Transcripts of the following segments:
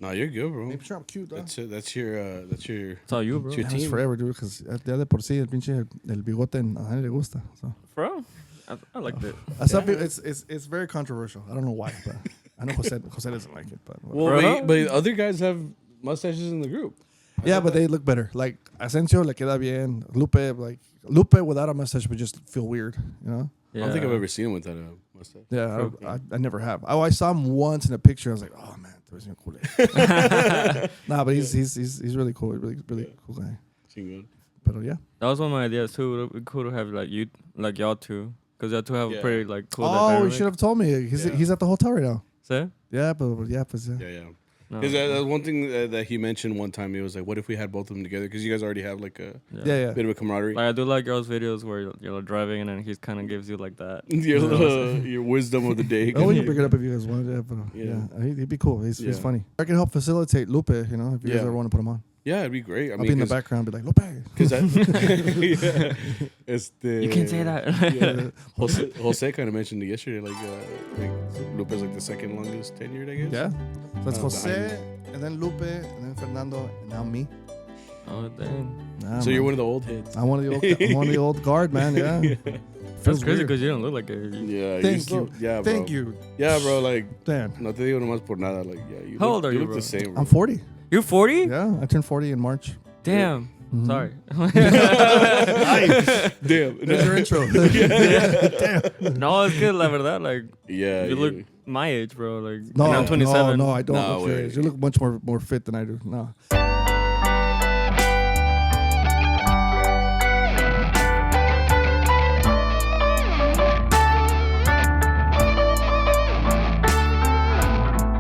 No, you're good, bro. Make sure I'm cute, though. That's it. That's your. It's all you, bro. It's your That's team. forever, dude, because ya de por sí el pinche el bigote a nadie le gusta. So. Bro, I liked it. Some people, it's very controversial. I don't know why, but I know Jose doesn't like it. But Well, but other guys have mustaches in the group. yeah, but they look better. Like Asensio le queda bien. Lupe without a mustache would just feel weird, you know? I don't think I've ever seen him without a mustache. Yeah, I never have. Oh, I saw him once in a picture. I was like, oh man, there's no cool. Nah, but he's really cool. Really cool guy. But yeah, that was one of my ideas too. It would be cool to have like y'all two, because y'all two have a pretty like cool. Oh, you should have told me. He's at the hotel right now. See? Yeah, but yeah. Because that's one thing that he mentioned one time. He was like, "What if we had both of them together? Because you guys already have like a bit of a camaraderie." Like I do like y'all's videos where you're like, driving and then he kind of gives you like that your wisdom of the day. Oh, we can bring it up if you guys want. He'd be cool. He's funny. I can help facilitate Lupe. You know, if you guys ever want to put him on. Yeah, it'd be great. I'll be in the background, be like, Lupe. Because you can't say that. Jose kind of mentioned it yesterday. Like Lupe's like the second longest tenured, I guess. Yeah. So it's Jose, and then Lupe, and then Fernando, and now me. Oh dang! Nah, so you're one of the old heads. I'm one of the old guard, man. Yeah. That's crazy because you don't look like it. Yeah. Thank you. Yeah, bro. Thank you. Yeah, bro. Like, damn. No te digo nomás por nada. Like, yeah. How old are you, look bro? the same, bro. I'm 40. You're 40? Yeah, I turned 40 in March. Damn. Mm-hmm. Sorry. Damn. There's your intro. Damn. No, it's good, la verdad. Like, you look my age, bro. Like, no, I'm 27. No, I don't look your age. You look much more fit than I do. No.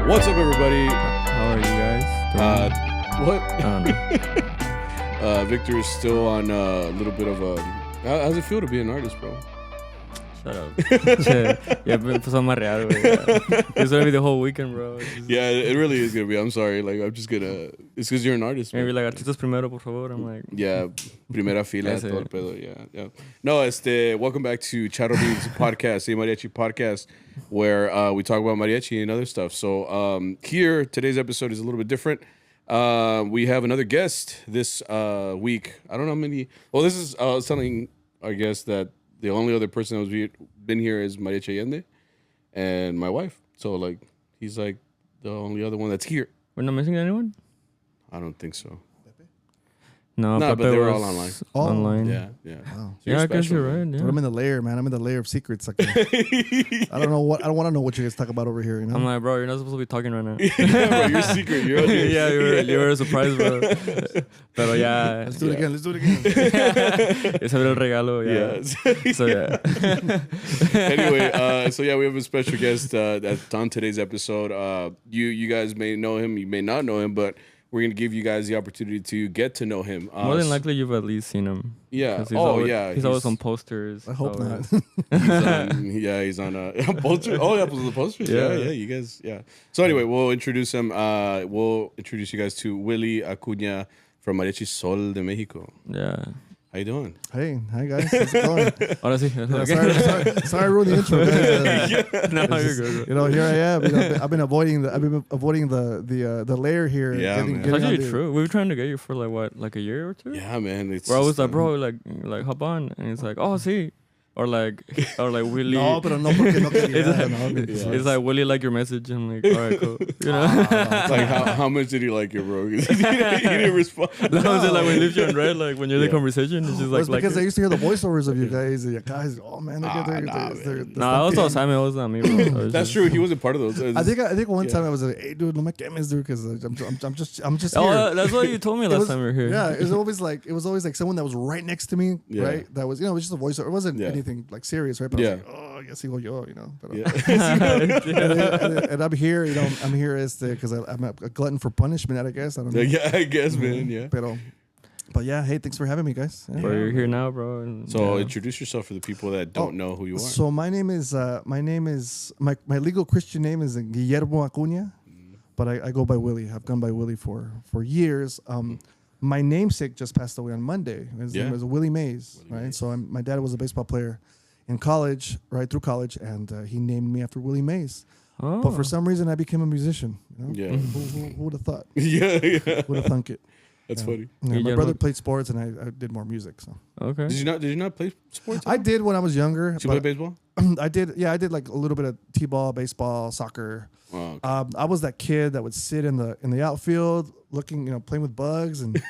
What's up, everybody? How are you guys? What? I don't know. Victor is still on a little bit of a. How's it feel to be an artist, bro? Shut up. Yeah, me empezó a marear, güey. It's gonna be the whole weekend, bro. Yeah, it really is gonna be. I'm sorry. Like, I'm just gonna. It's because you're an artist. Maybe like artistas primero, por favor. I'm like. Yeah, primera fila, todo el pedo. Yeah. No, welcome back to CharroBeans podcast, the Mariachi podcast, where we talk about mariachi and other stuff. So here, today's episode is a little bit different. We have another guest this week. I don't know how many. Well, this is. I was telling our guest that the only other person who's been here is Mariachi Allende and my wife. So, like, he's like the only other one that's here. We're not missing anyone? I don't think so. No, but they were all online. Online. Yeah. Wow. So I guess you're right. Yeah. But I'm in the layer, man. I'm in the layer of secrets. Like, I don't want to know what you guys talk about over here. You know? I'm like, bro, you're not supposed to be talking right now. Yeah, bro, you're secret. You're yeah, you were a surprise, bro. Pero yeah. Let's do it again. Ese era el regalo. Yeah. So yeah. Anyway, we have a special guest that's on today's episode. You guys may know him, you may not know him, but we're going to give you guys the opportunity to get to know him. More than likely, you've at least seen him. Yeah. He's always on posters. I hope not. He's on posters. Oh, yeah, the posters. Yeah, you guys, yeah. So anyway, we'll introduce him. We'll introduce you guys to Willie Acuña from Mariachi Sol de Mexico. Yeah. How you doing? Hey, hi guys. How's it going? Ahora sí. Sorry, I ruined the intro, guys. No, you're good. You know, here I am. You know, I've been avoiding the layer here. Yeah, man. It's actually true. We were trying to get you for like a year or two. Yeah, man. Where I was like, bro, like hop on, and it's like, oh, see. Or like Willie. No, pero no porque no quería. It's like Willie like your message. I'm like, all right, cool. You know. Like how much did he like your bro? He didn't respond. No, it's like when you leave you on red, like when you're in the conversation, it's just like. It's because I used to hear the voiceovers of you guys. And you guys, oh man, they're I was all Simon. It was not me, bro. That's true. He wasn't part of those. I think one time I was like, hey, dude, no me quemes, dude, because I'm just here. Oh, that's what you told me last time we were here. Yeah, it was always like someone that was right next to me, right? That was, it was just a voiceover. It wasn't anything like serious, right? But I was like, oh, I guess he go yo, you know. But, and I'm here, you know. I'm here because I'm a glutton for punishment. I guess I don't know. Yeah, I guess, man. Yeah. But yeah, hey, thanks for having me, guys. Yeah. But you're here now, bro. And, so introduce yourself for the people that don't know who you are. So my name is my legal Christian name is Guillermo Acuña, but I go by Willie. I've gone by Willie for years. My namesake just passed away on Monday. His name was Willie Mays, right? Mays. So my dad was a baseball player in college, right through college, and he named me after Willie Mays. But for some reason, I became a musician. You know? Yeah. Who would have thought? Yeah. Would have thunk it? That's funny. Yeah, my brother played sports, and I did more music. So Okay. Did you not play sports? I did when I was younger. Did you play baseball? I did. Yeah, I did like a little bit of t-ball, baseball, soccer. Oh, okay. I was that kid that would sit in the outfield, looking, playing with bugs, and they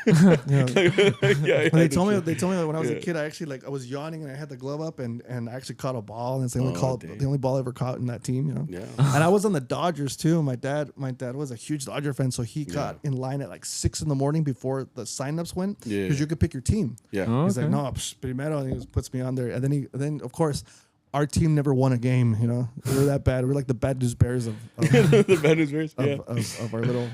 told me that when I was a kid, I actually I was yawning and I had the glove up and I actually caught a ball, and it's the only ball I ever caught in that team. Yeah. And I was on the Dodgers too. My dad was a huge Dodger fan, so he got in line at like 6 a.m. before the signups went, because you could pick your team. Yeah. Oh, He's like, no, primero, and he puts me on there, and then of course, our team never won a game. We were that bad. We're like the Bad News Bears of the Bad News Bears. Yeah. of our little.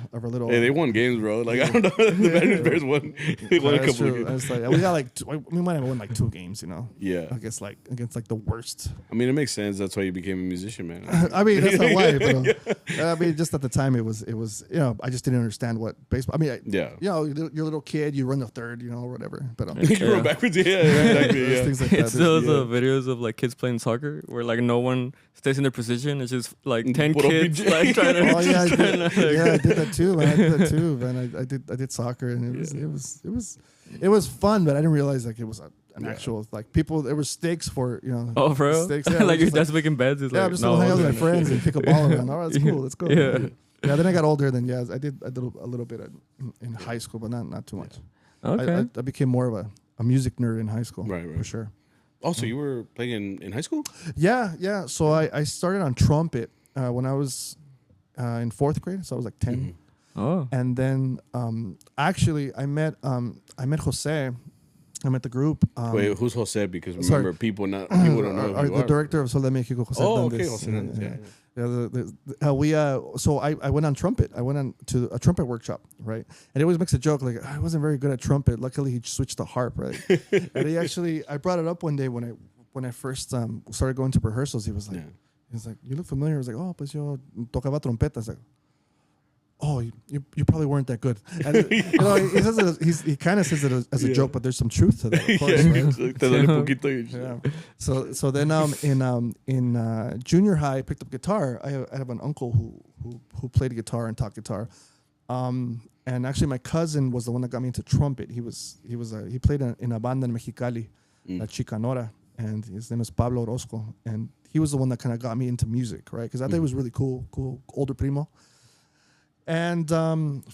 Hey, they won games, bro. Like, I don't know. The Bad News Bears won. They won a couple of games. We got we might have won like 2 games. Yeah. I guess against the worst. I mean, it makes sense. That's why you became a musician, man. I mean, that's not why. But, I mean, just at the time, it was. I just didn't understand what baseball. I mean, you're a little kid. You run the third, or whatever. But you run backwards. Yeah, exactly. Yeah. Things like that. It's those videos of like kids playing soccer where like no one stays in their position. It's just like 10 kids like trying to. Oh yeah, I did that too, man. I did soccer, and it was fun, but I didn't realize it was an actual people. There were stakes for Oh, bro. Stakes. Yeah, like your dad's making beds. It's I'm just hang out with my friends and kick a ball around. All right, that's cool. Let's go. Yeah. Yeah. Then I got older. Then I did a little bit in high school, but not too much. Okay. I became more of a music nerd in high school. Right. For sure. Also, you were playing in high school? Yeah. So I started on trumpet when I was in 4th grade. So I was like 10. Mm-hmm. Oh. And then actually I met Jose. I met the group. Wait, who's Jose? Because remember, people don't know who you the are. director of Sol de Mexico, Jose. Oh, Hernandez. okay, Jose Hernandez, yeah. So I went on trumpet. I went on to a trumpet workshop, right? And he always makes a joke like, I wasn't very good at trumpet. Luckily, he switched to harp, right? And I brought it up one day when I first started going to rehearsals. He was like, you look familiar. I was like, oh, pues yo tocaba trompeta. I was like, oh, you probably weren't that good. And, he kind of says it as a joke, but there's some truth to that, of course, right? So then in junior high, I picked up guitar. I have an uncle who played guitar and taught guitar. And actually, my cousin was the one that got me into trumpet. He played in a banda in Mexicali, La Chicanora, and his name is Pablo Orozco. And he was the one that kind of got me into music, right? Because I thought it was really cool, older primo. And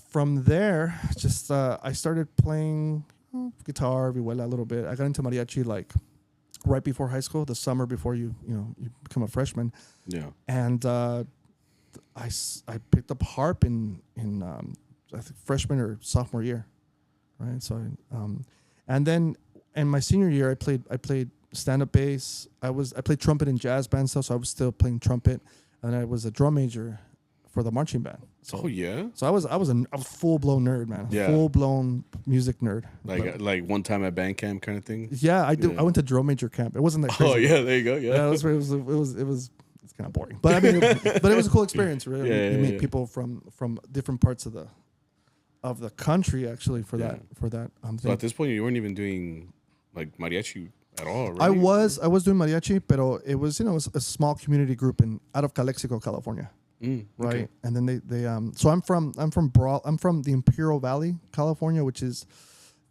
from there, just I started playing guitar, vihuela a little bit. I got into mariachi like right before high school, the summer before you become a freshman. Yeah. And I picked up harp in I think freshman or sophomore year, right? So and then in my senior year, I played stand-up bass. I played trumpet in jazz band stuff, so I was still playing trumpet, and I was a drum major for the marching band. So, So I was a full blown nerd, man. Yeah. Full blown music nerd. Like one time at band camp kind of thing. Yeah, I did. Yeah. I went to drum major camp. It wasn't that crazy. Oh yeah, there you go. Yeah, it was it's kind of boring, but I mean, but it was a cool experience. Really, you meet people from different parts of the country actually for that. So at this point, you weren't even doing like mariachi at all, right? I was doing mariachi, but it was a small community group out of Calexico, California. Right, okay. And then they so I'm from the Imperial Valley, California, which is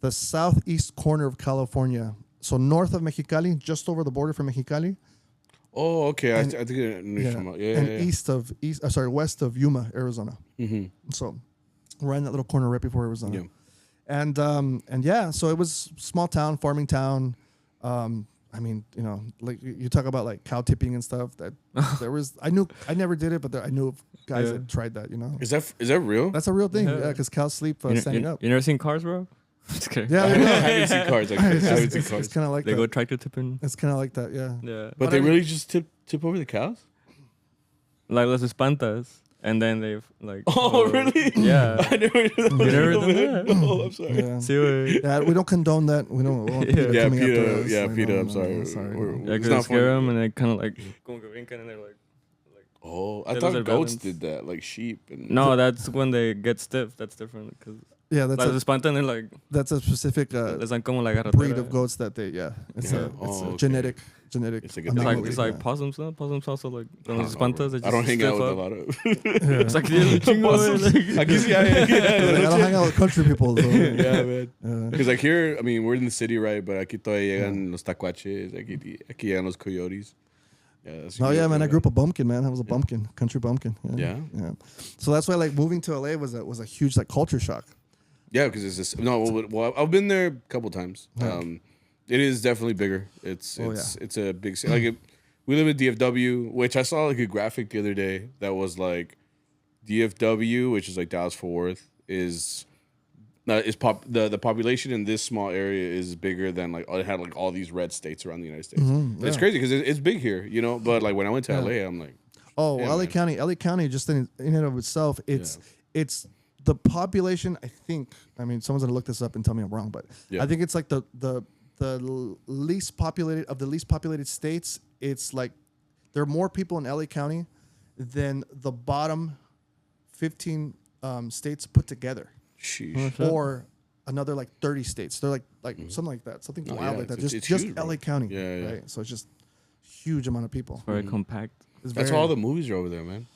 the southeast corner of California. So north of Mexicali, just over the border from Mexicali. Oh, okay. I think I know west of Yuma, Arizona. Mm-hmm. So right in that little corner right before Arizona. Yeah. And so it was small town, farming town. I mean, like you talk about like cow tipping and stuff. That there was, I never did it, but I knew of guys that tried that. Is that real? That's a real thing. Yeah, because cows sleep standing up. You never seen cars, bro? Just kidding. Yeah, I haven't seen cars. I haven't seen cars. It's kind of like they go tractor tipping. It's kind of like that. Yeah. Yeah. But they really just tip over the cows? Like las espantas. And then they've like. Oh, really? Yeah. I never did that. You never done that? No, I'm sorry. Yeah, we don't condone that. We don't. PETA. I'm sorry. Yeah, because they scare them and they kind of like and they're like. Oh, I thought goats did that, like sheep. No, that's when they get stiff. That's different. Cause Yeah, Las espantan and like that's a specific les dan como la garrotera. breed of goats that they it's a genetic. It's like possums, no? Possums also like when los espantas. They just I don't hang out with a lot of. It's like aquí sí I don't hang out with country people. So. Yeah, man. Because like here, I mean, we're in the city, right? But aquí todavía llegan los tacuaches. Aquí llegan los coyotes. Yeah, man. I grew up a bumpkin, man. I was a bumpkin, country bumpkin. Yeah. So that's why like moving to LA was a huge like culture shock. Yeah, because it's just well, I've been there a couple times. It is definitely bigger. It's a big city. Like we live in DFW, which I saw like a graphic the other day that was like DFW, which is like Dallas Fort Worth, the population in this small area is bigger than like it had like all these red states around the United States. It's crazy because it's big here, you know. But like when I went to LA, I'm like, LA County, just in and of itself, it's the population. I mean, someone's gonna look this up and tell me I'm wrong, but I think it's like the least populated of the least populated states. It's like there are more people in LA County than the bottom 15 states put together. Sheesh. Or another like 30 states. They're like something like that, something wild like that. Just huge, LA County, right? So it's just huge amount of people. It's very compact. That's why all the movies are over there, man.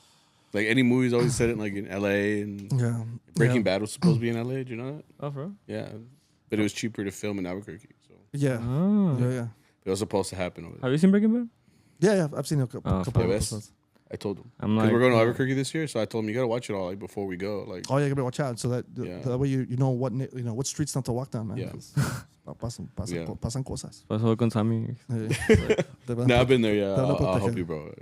Like any movies always set it like in LA, and Breaking Bad was supposed to be in LA. Do you know that? Oh, bro. Yeah, but it was cheaper to film in Albuquerque. So yeah. It was supposed to happen over there. Have you seen Breaking Bad? Yeah, I've seen a couple of episodes. I told him. I'm like, we're going to Albuquerque this year, so I told him you got to watch it all like before we go. Like, you gotta watch out so that that way you know what streets not to walk down, man. Yeah. Pasan cosas. Pasó con Sammy. No, I've been there. Yeah, I'll help you, bro.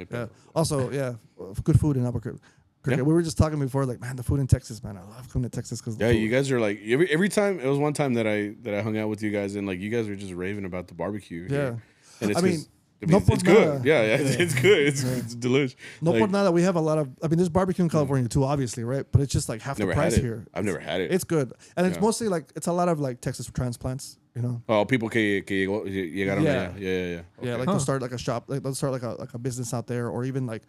Yeah. Also, good food in Albuquerque. Yeah. We were just talking before, like, man, the food in Texas, man. I love coming to Texas because you guys are like every time. It was one time that I hung out with you guys, and like you guys were just raving about the barbecue. Yeah, here. And it's it's good. It's good. It's delicious. No por nada. We have a lot of. I mean, there's barbecue in California too, obviously, right? But it's just like half the price here. I've never had it. It's good, and it's mostly like it's a lot of like Texas transplants. You know. Oh, people que llegaron. Yeah. Okay. Yeah, like they'll start like a shop, like they'll start like a business out there, or even like,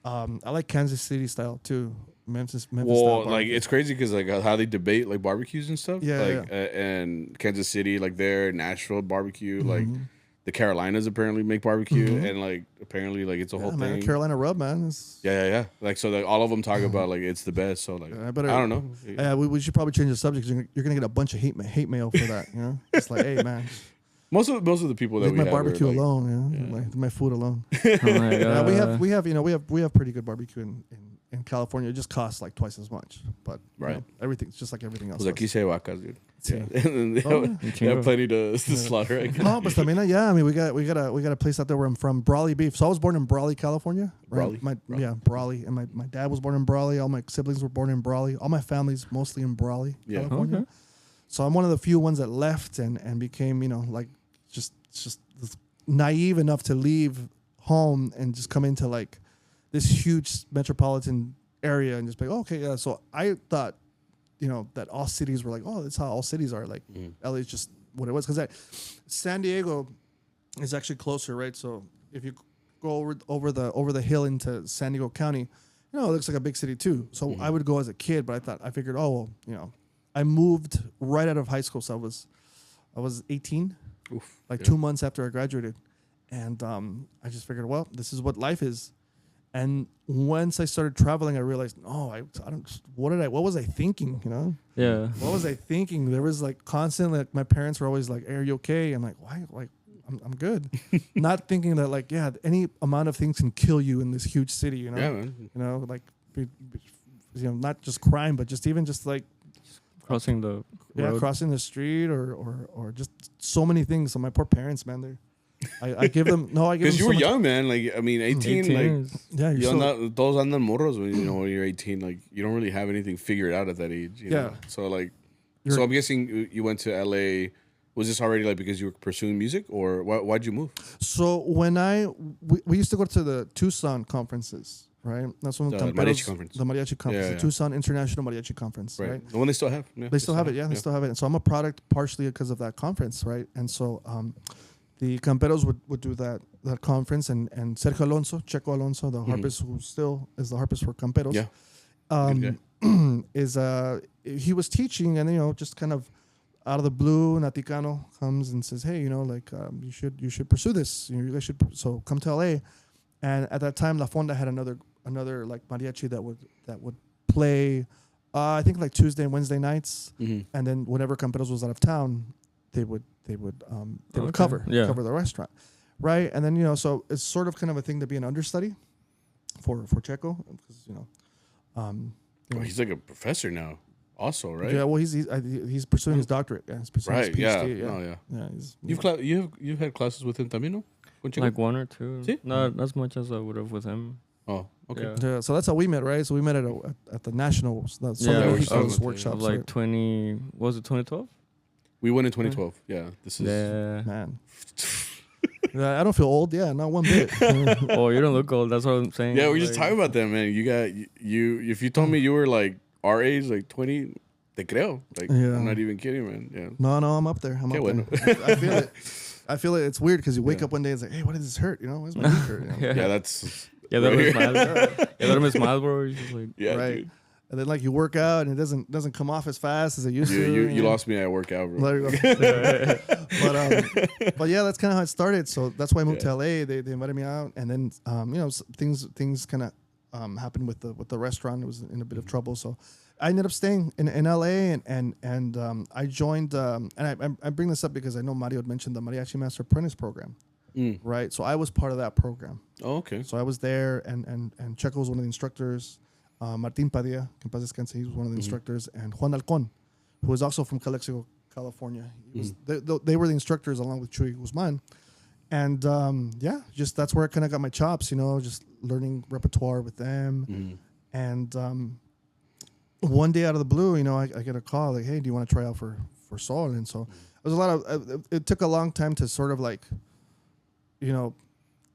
I like Kansas City style too. Memphis well, like it's crazy because like how they debate like barbecues and stuff. And Kansas City, like there, Nashville barbecue, like the Carolinas apparently make barbecue, and like apparently like it's a whole thing. Man, Carolina rub, man. Yeah. Like so, like all of them talk about like it's the best. So like I don't know. Yeah, we should probably change the subject. You're gonna get a bunch of hate mail for that. You know, it's like, hey, man. Most of the people that leave my barbecue alone, like my food alone. We have pretty good barbecue in California. It just costs like twice as much, but everything's just like everything else. Pues aquí se hay vacas, dude. And they have plenty to slaughter. No, but I mean, we got a place out there where I'm from, Brawley beef. So I was born in Brawley, California. Right? Brawley, and my dad was born in Brawley. All my siblings were born in Brawley. All my family's mostly in Brawley, California. Okay. So I'm one of the few ones that left and became, like just naive enough to leave home and just come into like this huge metropolitan area and just be like, so I thought, that all cities were like, that's how all cities are. Like LA is just what it was. Because San Diego is actually closer, right? So if you go over the hill into San Diego County, it looks like a big city too. So I would go as a kid, but I figured, I moved right out of high school. So I was 18, 2 months after I graduated. And I just figured, well, this is what life is. And once I started traveling, I realized, I don't. What was I thinking? Yeah. What was I thinking? There was like constantly, like my parents were always like, "Are you okay?" I'm like, "Why? Like, I'm good." Not thinking that like, any amount of things can kill you in this huge city. Yeah, man. Not just crime, but just like crossing the road. Crossing the street or just so many things. So my poor parents, man, I give them because you were young, man. Like 18 like those andan morros when you're 18. Like you don't really have anything figured out at that age. You know? So like, I'm guessing you went to LA. Was this already like because you were pursuing music, or why'd you move? So when we used to go to the Tucson conferences, right? That's when the Mariachi conference. The Mariachi conference, the Tucson International Mariachi Conference, right? The one they still have. Yeah, they still have it. Yeah, they still have it. And so I'm a product partially because of that conference, right? And so the Camperos would do that conference, and Checo Alonso, the harpist who still is the harpist for Camperos. Yeah. is he was teaching, and just kind of out of the blue, Naticano comes and says, "Hey, like you should pursue this. You guys should so come to LA." And at that time, La Fonda had another like mariachi that would play, I think like Tuesday and Wednesday nights, and then whenever Camperos was out of town, they would cover the restaurant, right? And then so it's sort of kind of a thing to be an understudy for Checo, because he's like a professor now, also, right? Yeah, well, he's pursuing his doctorate. Yeah, he's pursuing his PhD. You've had classes with him también, no? Like one or two. See? Not as much as I would have with him. Oh, okay. Yeah, so that's how we met, right? So we met at the nationals, of workshops, like right? 2012? We went in 2012. Yeah, this is man. I don't feel old. Yeah, not one bit. Oh, you don't look old. That's what I'm saying. Yeah, we're just talking about that, man. You. If you told me you were like our age, like 20, te creo. Like I'm not even kidding, man. Yeah. No, I'm up there. I'm up there. I feel it. I feel it. It's weird because you wake up one day and it's like, hey, why does this hurt? Why's my knee hurt? Yeah, that's. Yeah, let him smile, bro. You're just like, right. Dude. And then like you work out and it doesn't come off as fast as it used to. You lost me at workout, bro. There you go. But yeah, that's kind of how it started. So that's why I moved to LA. They invited me out, and then things kind of happened with the restaurant. It was in a bit of trouble, so I ended up staying in LA, and I joined. And I bring this up because I know Mario had mentioned the Mariachi Master Apprentice program. Right, so I was part of that program. Oh, okay. So I was there, and Checo was one of the instructors. Martin Padilla, que en paz descanse, he was one of the instructors, and Juan Alcon, who was also from Calexico, California. They were the instructors along with Chuy Guzman, and just that's where I kind of got my chops. Just learning repertoire with them, and one day out of the blue, I get a call like, "Hey, do you want to try out for Sol?" And so it was a lot of. It took a long time to sort of like,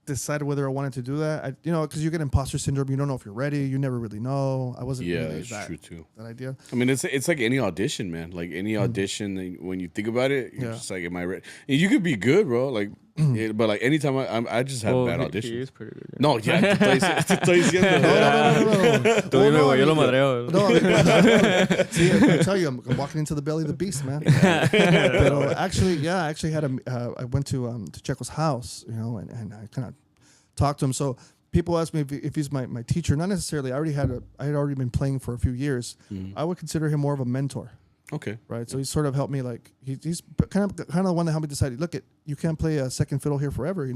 decide whether I wanted to do that. Because you get imposter syndrome. You don't know if you're ready. You never really know. I wasn't. Yeah, really that's true too. That idea. I mean, it's like any audition, man. Like any audition, when you think about it, you're just like, "Am I ready?" And you could be good, bro. Like, but like anytime I just have bad auditions. He is pretty good. Yeah. No, yeah. Te estoy diciendo. No. Tú dime, güey. Yo lo madreo. No, see, I tell you, I'm walking into the belly of the beast, man. But actually had I went to Checo's house, and I kind of talked to him. So people ask me if he's my teacher. Not necessarily. I had already been playing for a few years. I would consider him more of a mentor. Okay. Right. So he sort of helped me. Like he's kind of the one that helped me decide. Look, you can't play a second fiddle here forever.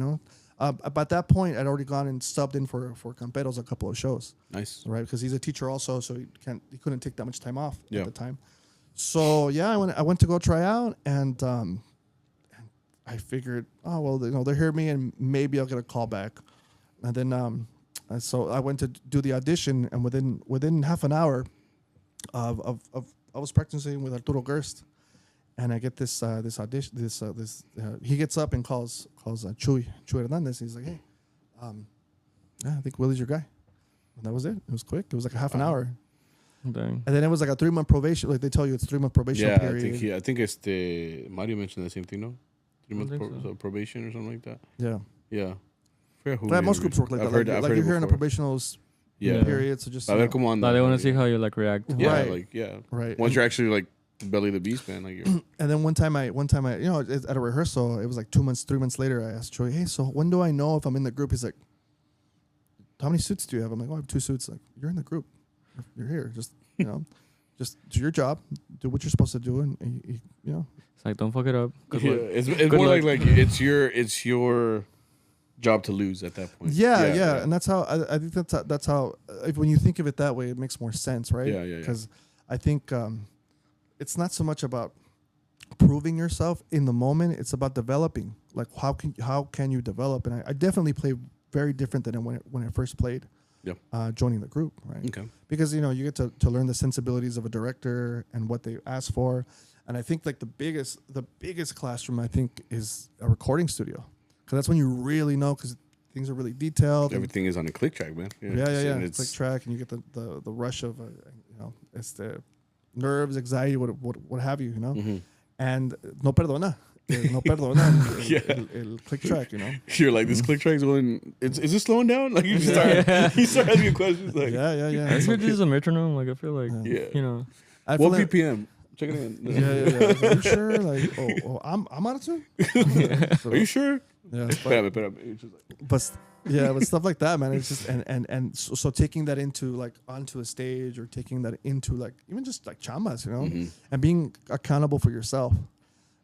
But at that point, I'd already gone and subbed in for Camperos a couple of shows. Nice. Right, because he's a teacher also, so he couldn't take that much time off at the time. So I went to go try out, and I figured, oh well, they heard me, and maybe I'll get a call back. And then so I went to do the audition, and within half an hour of I was practicing with Arturo Gerst, and I get this audition. He gets up and calls Chuy Hernandez. He's like, "Hey, I think Willie's your guy." And that was it. It was quick. It was like a half an hour. Dang. And then it was like a 3-month probation. Like they tell you, it's 3-month probation period. I think Mario mentioned the same thing, no? 3 months probation or something like that. Yeah. Most groups work like that. Like you're here in a probational period, so just. They want to see how you like react. Yeah, right. Once you're actually like belly of the beast, man. Like, and then one time I, at a rehearsal, it was like 3 months later. I asked Troy, "Hey, so when do I know if I'm in the group?" He's like, "How many suits do you have?" I'm like, "Oh, I have 2 suits." Like, you're in the group. You're here. Just just do your job, do what you're supposed to do, and It's like, don't fuck it up. It's more luck. like it's your job to lose at that point. Yeah. And that's how I think that's how when you think of it that way, it makes more sense, right? Yeah. Because I think it's not so much about proving yourself in the moment; it's about developing. Like how can you develop? And I definitely play very different than when I first played. Yep. Joining the group, right? Okay. Because you get to learn the sensibilities of a director and what they ask for, and I think like the biggest classroom I think is a recording studio, because that's when you really know, because things are really detailed. Everything is on a click track, man. Yeah. Click track, and you get the rush of it's the nerves, anxiety, what have you, Mm-hmm. and no perdona. no perdonan el click track, you know. You're like, this click track is going. Is it slowing down? Like you start asking questions. Like, yeah. I think it's a metronome. Like I feel like, you know, what BPM? Check it in. Yeah. Are you sure? Like, I'm out of tune. So, are you sure? Yeah. But But stuff like that, man. It's just and so taking that into like onto a stage or taking that into like even just like chambas, you know, and being accountable for yourself.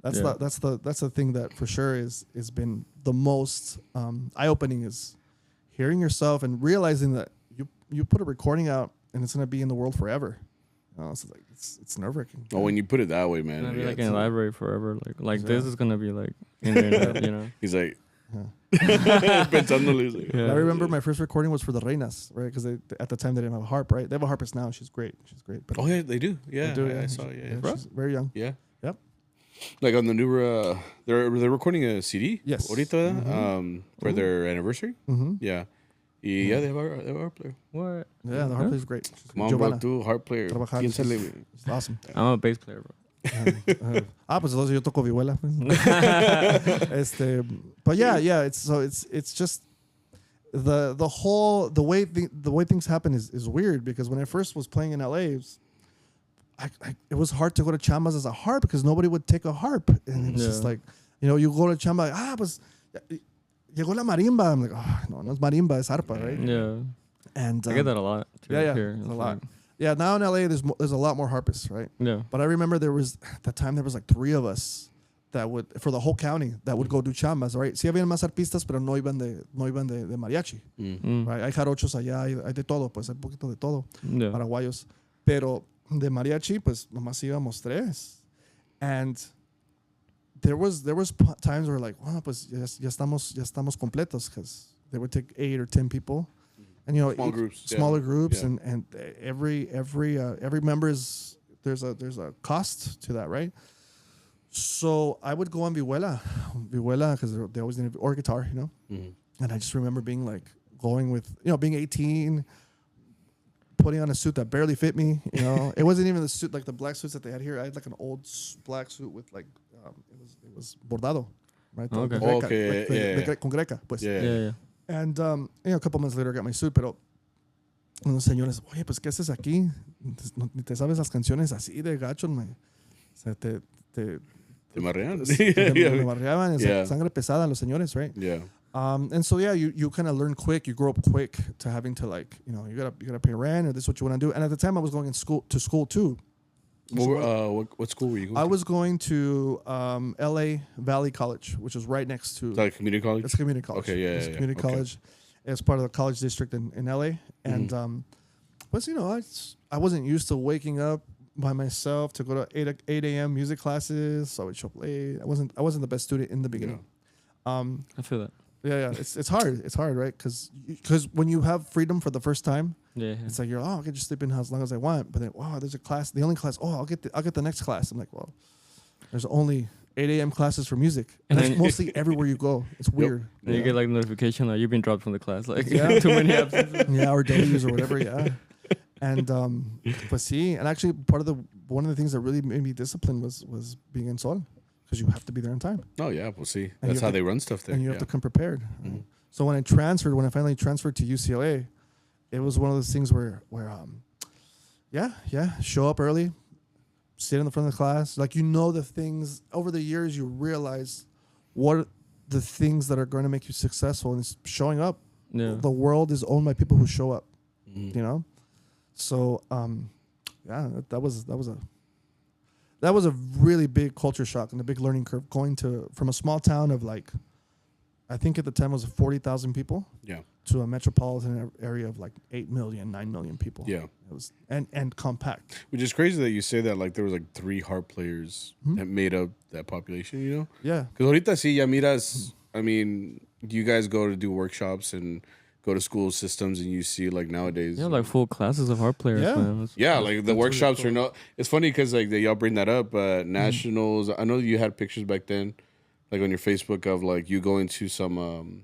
That's the thing that for sure is been the most eye opening is hearing yourself and realizing that you put a recording out and it's gonna be in the world forever. You know, so like it's nerve wracking. Oh, when you put it that way, man, be like in a library forever. Like this is gonna be like internet, you know. He's like. I remember my first recording was for the Reinas, right? Because at the time they didn't have a harp, right? They have a harpist now. She's great. But yeah, they do. Yeah, they do, I saw. Yeah, she's very young. Yeah. Yep. Like on the new, they're recording a CD. Yes. Ahorita, for their anniversary. Mm-hmm. Yeah. Yeah, they have a harp player. What? Yeah, the harp player is great. Come on, bro, tú, harp player. It's awesome. I'm a bass player, bro. Pues entonces yo toco vihuela. But yeah, it's just the way things happen is weird because when I first was playing in LA, it was hard to go to chambas as a harp because nobody would take a harp, and it was just like, you know, you go to chamba, pues llegó la marimba. I'm like, no es marimba, es harpa, right? Yeah, and I get that a lot. Too, yeah, here. It's a lot. Yeah, now in LA, there's a lot more harpists, right? Yeah. But I remember there was like 3 of us that would, for the whole county, that would go do chambas, right? Sí habían más harpistas, pero no iban de mariachi, right? Hay jarochos allá, hay de todo, pues hay un poquito de todo, paraguayos. Pero de mariachi, pues nomás íbamos 3. And there was times where like, wow, pues ya estamos completos, because they would take 8 or 10 people. And you know, smaller groups, and every member there's a cost to that, right? So I would go on vihuela because they always need or guitar, you know. And I just remember being like going with, you know, being 18, putting on a suit that barely fit me. You know, it wasn't even the suit like the black suits that they had here. I had like an old black suit with like it was bordado, right? Okay. Con greca, pues. Yeah. And you know, a couple months later, I got my suit, pero unos señores, oye, pues, ¿qué haces aquí? Ni te sabes las canciones así de gacho, man. O sea, te marrean. Me marreaban, sangre pesada, los señores, right? Yeah. And so yeah, you kind of learn quick, you grow up quick to having to like, you know, you gotta pay rent, or this is what you want to do. And at the time, I was going to school too. What school were you going to? I was going to LA Valley College, which is right next to... Is that a community college? It's a community college. Okay, yeah. It's a community college. It's part of the college district in LA. And, but, you know, I wasn't used to waking up by myself to go to 8 a.m. music classes, so I would show up late. I wasn't the best student in the beginning. I feel that. Yeah. It's hard. It's hard, right? Because when you have freedom for the first time, it's like I can just sleep in as long as I want. But then, wow, there's a class. The only class. I'll get the next class. I'm like, well, there's only 8 a.m. classes for music, and that's mostly everywhere you go. It's weird. And you get like notification that you've been dropped from the class, like too many absences. Yeah, or W's or whatever. Yeah, and but see, and actually one of the things that really made me disciplined was being in Sol. Because you have to be there on time. Oh, yeah, we'll see. That's how they run stuff there. And you have to come prepared. So when I finally transferred to UCLA, it was one of those things where show up early, sit in the front of the class. Like, you know, the things, over the years, you realize what are the things that are going to make you successful, and it's showing up. Yeah. The world is owned by people who show up, you know? So, that was a really big culture shock and a big learning curve going from a small town of like, I think at the time it was 40,000 people to a metropolitan area of like 8 million, 9 million people. Yeah. It was, and compact. Which is crazy that you say that, like there was like 3 harp players that made up that population, you know? Yeah. Because ahorita sí ya miras, I mean, you guys go to do workshops and go to school systems, and you see like nowadays, like full classes of harp players. Man. Like the workshops really cool. Are it's funny because like y'all bring that up, nationals. I know you had pictures back then, like on your Facebook of like you going to some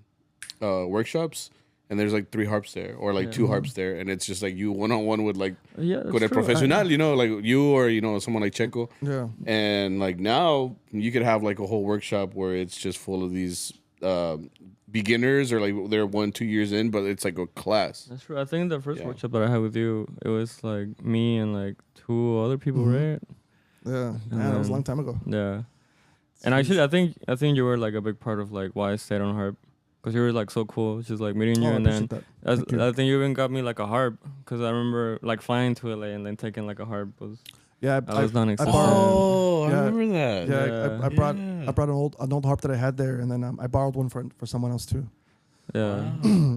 workshops, and there's like 3 harps there or like 2 harps there, and it's just like you one-on-one with like con el true. profesional, you know, like you or you know someone like Checo. Yeah. And like now you could have like a whole workshop where it's just full of these beginners or like they're 1-2 years in, but it's like a class. That's true. I think the first workshop that I had with you, it was like me and like 2 other people, right? Yeah, that was a long time ago. Yeah. And actually, I think you were like a big part of like why I stayed on harp. Because you were like so cool, just like meeting you, and then I think you even got me like a harp. Because I remember like flying to LA and then taking like a harp. Yeah, I was non-existent. I remember that. Yeah, I brought an old harp that I had there, and then I borrowed one for someone else too. Yeah,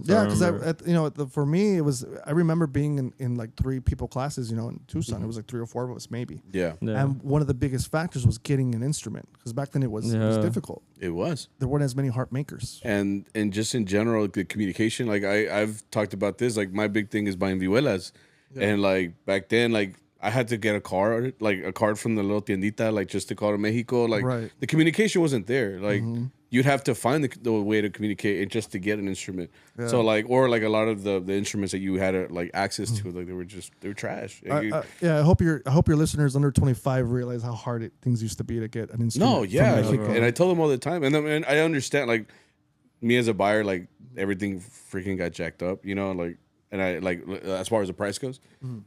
yeah, because for me it was. I remember being in like 3 people classes, you know, in Tucson. It was like 3 or 4 of us maybe. Yeah. And one of the biggest factors was getting an instrument, because back then it was difficult. It was. There weren't as many harp makers. And just in general, the communication. Like I've talked about this. Like my big thing is buying vihuelas, and like back then, like I had to get a card from the little tiendita, like just to call to Mexico. Like the communication wasn't there. Like you'd have to find the way to communicate and just to get an instrument. Yeah. So like, or like a lot of the instruments that you had like access to, like they were trash. I hope your listeners under 25 realize how hard things used to be to get an instrument. No, yeah, and I tell them all the time, and I understand. Like me as a buyer, like everything freaking got jacked up, you know, like. And I like as far as the price goes,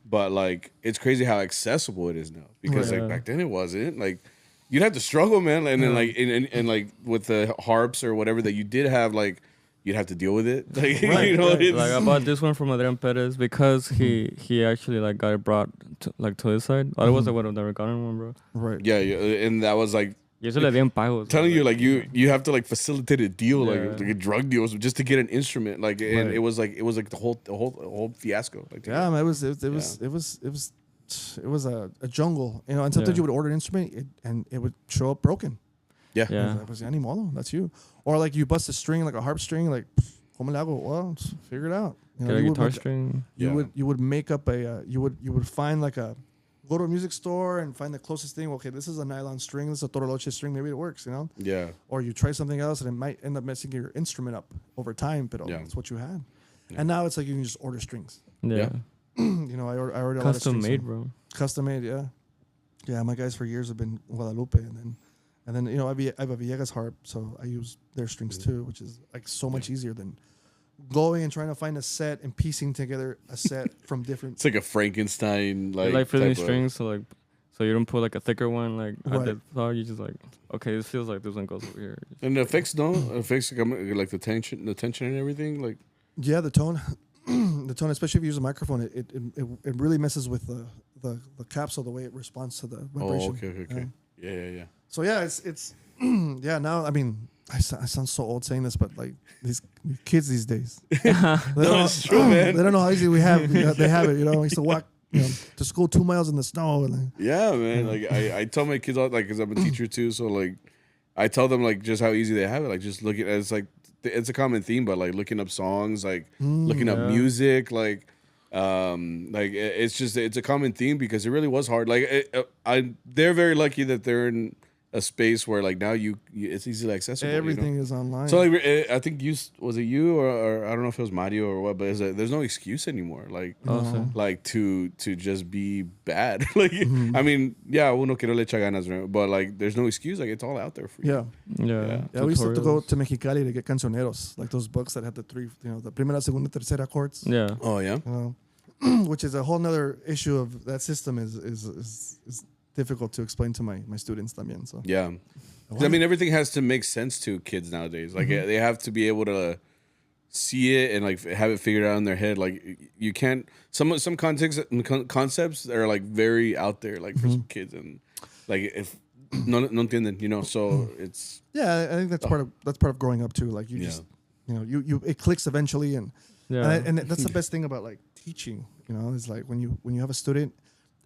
but like it's crazy how accessible it is now, because like back then it wasn't. Like you'd have to struggle, man, and then like and like with the harps or whatever that you did have, like you'd have to deal with it. Like you know, like I bought this one from Adrian Perez because he actually like got it brought to his side. Otherwise, I would have never gotten one, bro. Right. Yeah, and that was like. Telling you, like you have to like facilitate a deal, like a drug deal, just to get an instrument. Like, and it was like the whole fiasco. Like, man, it was a jungle, you know. And sometimes you would order an instrument and it would show up broken. Yeah. That was any modo. That's you. Or like you bust a string, like a harp string, like como le hago? Well, figure it out. You know, guitar string. You would make up you would find like go to a music store and find the closest thing. Okay, this is a nylon string. This is a toroloche string. Maybe it works, you know? Yeah. Or you try something else and it might end up messing your instrument up over time, but that's what you had. Yeah. And now it's like you can just order strings. Yeah. You know, I ordered a lot of strings. Custom made, bro. Custom made, yeah. Yeah, my guys for years have been Guadalupe, and then you know, I have a Villegas harp, so I use their strings too, which is like so much easier than going and trying to find a set and piecing together a set from different. It's like a Frankenstein, like filling strings, so you don't put like a thicker one. Like at the thought, you just like, okay, this feels like this one goes over here. And the effects, like the tension and everything, like the tone, especially if you use a microphone, it really messes with the capsule, the way it responds to the vibration. Oh, okay. Yeah. So yeah, it's yeah. Now I mean, I sound so old saying this, but like these kids these days, it's true, man. They don't know how easy they have it. You know, I used to walk to school 2 miles in the snow. And yeah, man. Like I tell my kids all, like, because I'm a teacher too, so like I tell them like just how easy they have it. Like just look at it. It's like it's a common theme, but like looking up songs, like looking up music, like it's a common theme because it really was hard. Like they're very lucky that they're in a space where like now it's easily accessible. Everything is online. So like I think was it you or I don't know if it was Mario or what, but there's no excuse anymore. Like like to just be bad. Like I mean, uno que no le echa ganas, right? But like there's no excuse. Like it's all out there for you. Yeah. We used to have to go to Mexicali to get cancioneros, like those books that had the 3, the primera, segunda, tercera chords. Yeah. Oh yeah. Which is a whole nother issue of that system is difficult to explain to my students también. So yeah, I mean everything has to make sense to kids nowadays. Like they have to be able to see it and like have it figured out in their head. Like you can't some concepts that are like very out there, like for some kids, and like if no entienden, so it's I think that's part of growing up too. Like you just you it clicks eventually, and that's the best thing about like teaching. Is like when you have a student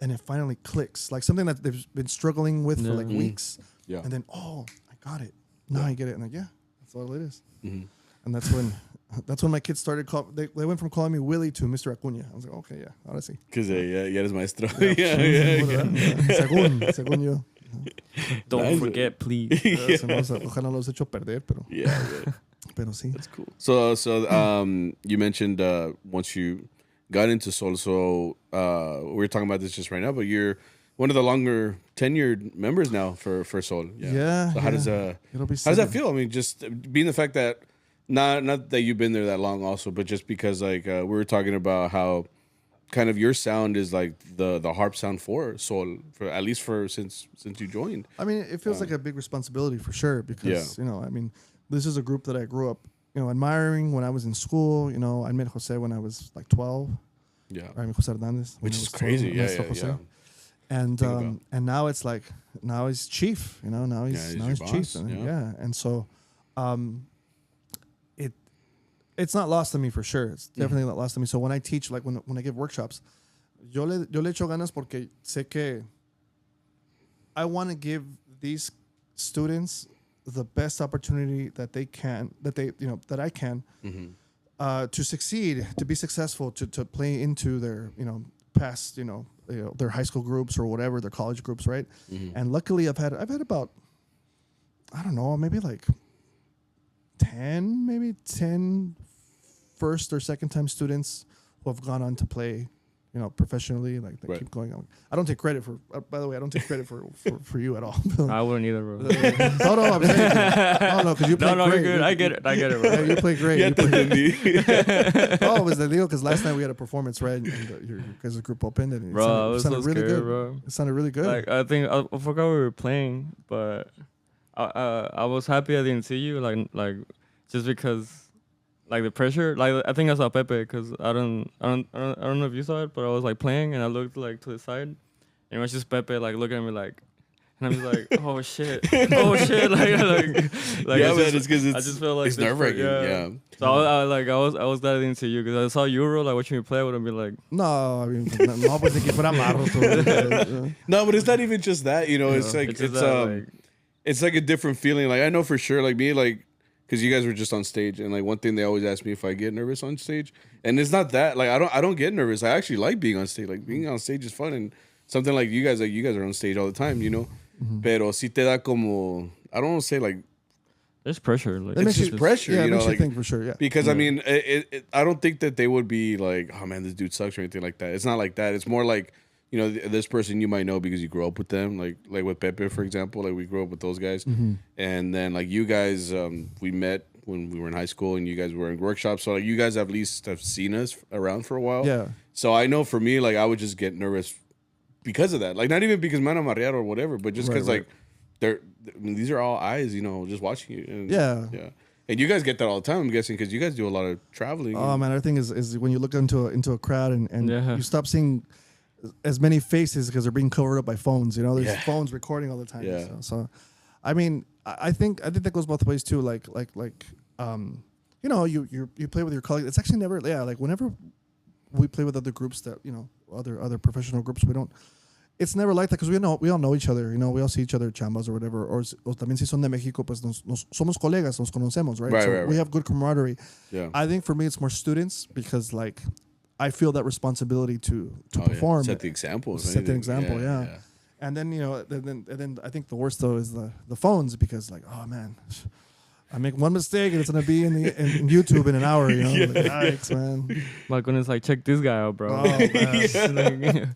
and it finally clicks, like something that they've been struggling with for like weeks. Yeah. And then, I got it. Now I get it. And like, that's all it is. Mm-hmm. And that's when my kids started they went from calling me Willie to Mr. Acuña. I was like, okay, ahora sí. Because ya eres maestro. Según yo. Don't forget, please. Ojalá no los he hecho perder, pero. Yeah. Pero sí. That's cool. So you mentioned once you got into Sol, so we're talking about this just right now, but you're one of the longer tenured members now for Sol. Yeah. So how does that feel? I mean, just being the fact that not that you've been there that long, also, but just because like we were talking about how kind of your sound is like the harp sound for Sol, for at least since you joined. I mean, it feels like a big responsibility for sure because I mean, this is a group that I grew up admiring when I was in school. I met Jose when I was like 12. Yeah, I met Jose Hernandez, which is crazy. Yeah. And now it's like now he's chief. Now he's chief. And so, it's not lost on me for sure. It's definitely not lost on me. So when I teach, like when I give workshops, yo le echo ganas porque sé que I want to give these students the best opportunity that I can to succeed, to be successful, to play into their past their high school groups or whatever, their college groups, right? And luckily I've had about, I don't know, maybe like 10 first or second time students who have gone on to play professionally, like they keep going on. I don't take credit for by the way, I don't take credit for you at all. I wouldn't either, bro. No, I'm saying, because you play great. You're good. I get it, bro. Yeah, you play great. Yeah, Oh, it was the deal because last night we had a performance, right? And your guys' group opened and it sounded really good, bro. It sounded really good. Like I think I forgot we were playing, but I was happy I didn't see you, like just because. Like the pressure, like I think I saw Pepe because I don't know if you saw it, but I was like playing and I looked like to the side, and it was just Pepe like looking at me like, and I was like, oh shit, like yeah, man, it's because I just felt like it's nerve wracking, yeah. So I was that into you because I saw Euro like watching me play, I would have been like, no, I mean, no, pues que fuera marro. No, but it's not even just that, it's like it's like a different feeling. Like I know for sure, like me, like. Because you guys were just on stage, and like one thing they always ask me if I get nervous on stage, and it's not that like I don't get nervous. I actually like being on stage. Like being on stage is fun, and something like you guys are on stage all the time, Pero si te da como I don't want to say like there's pressure. Like it's just pressure, it makes like you think for sure, yeah. Because I mean, I don't think that they would be like, oh man, this dude sucks or anything like that. It's not like that. It's more like. This person you might know because you grew up with them, like with Pepe, for example. Like we grew up with those guys, and then like you guys, we met when we were in high school, and you guys were in workshops. So like you guys at least have seen us around for a while. Yeah. So I know for me, like I would just get nervous because of that. Like not even because Mano Mariano or whatever, but just because like these are all eyes, just watching you. And, yeah. And you guys get that all the time, I'm guessing, because you guys do a lot of traveling. Oh man, our thing is when you look into a crowd and you stop seeing as many faces because they're being covered up by phones. There's phones recording all the time. Yeah. So I mean, I think that goes both ways too. Like you play with your colleagues. It's actually never like whenever we play with other groups that other professional groups, we don't. It's never like that because we all know each other. We all see each other chambas or whatever. Or también si son de Mexico, pues nos somos colegas, nos conocemos, right? So we have good camaraderie. Yeah. I think for me it's more students because like. I feel that responsibility to perform. Set the example. Yeah. And then then I think the worst though is the phones because like oh man, I make one mistake and it's gonna be in YouTube in an hour. Like, yikes, man. Malcolm is like check this guy out, bro. Oh, man.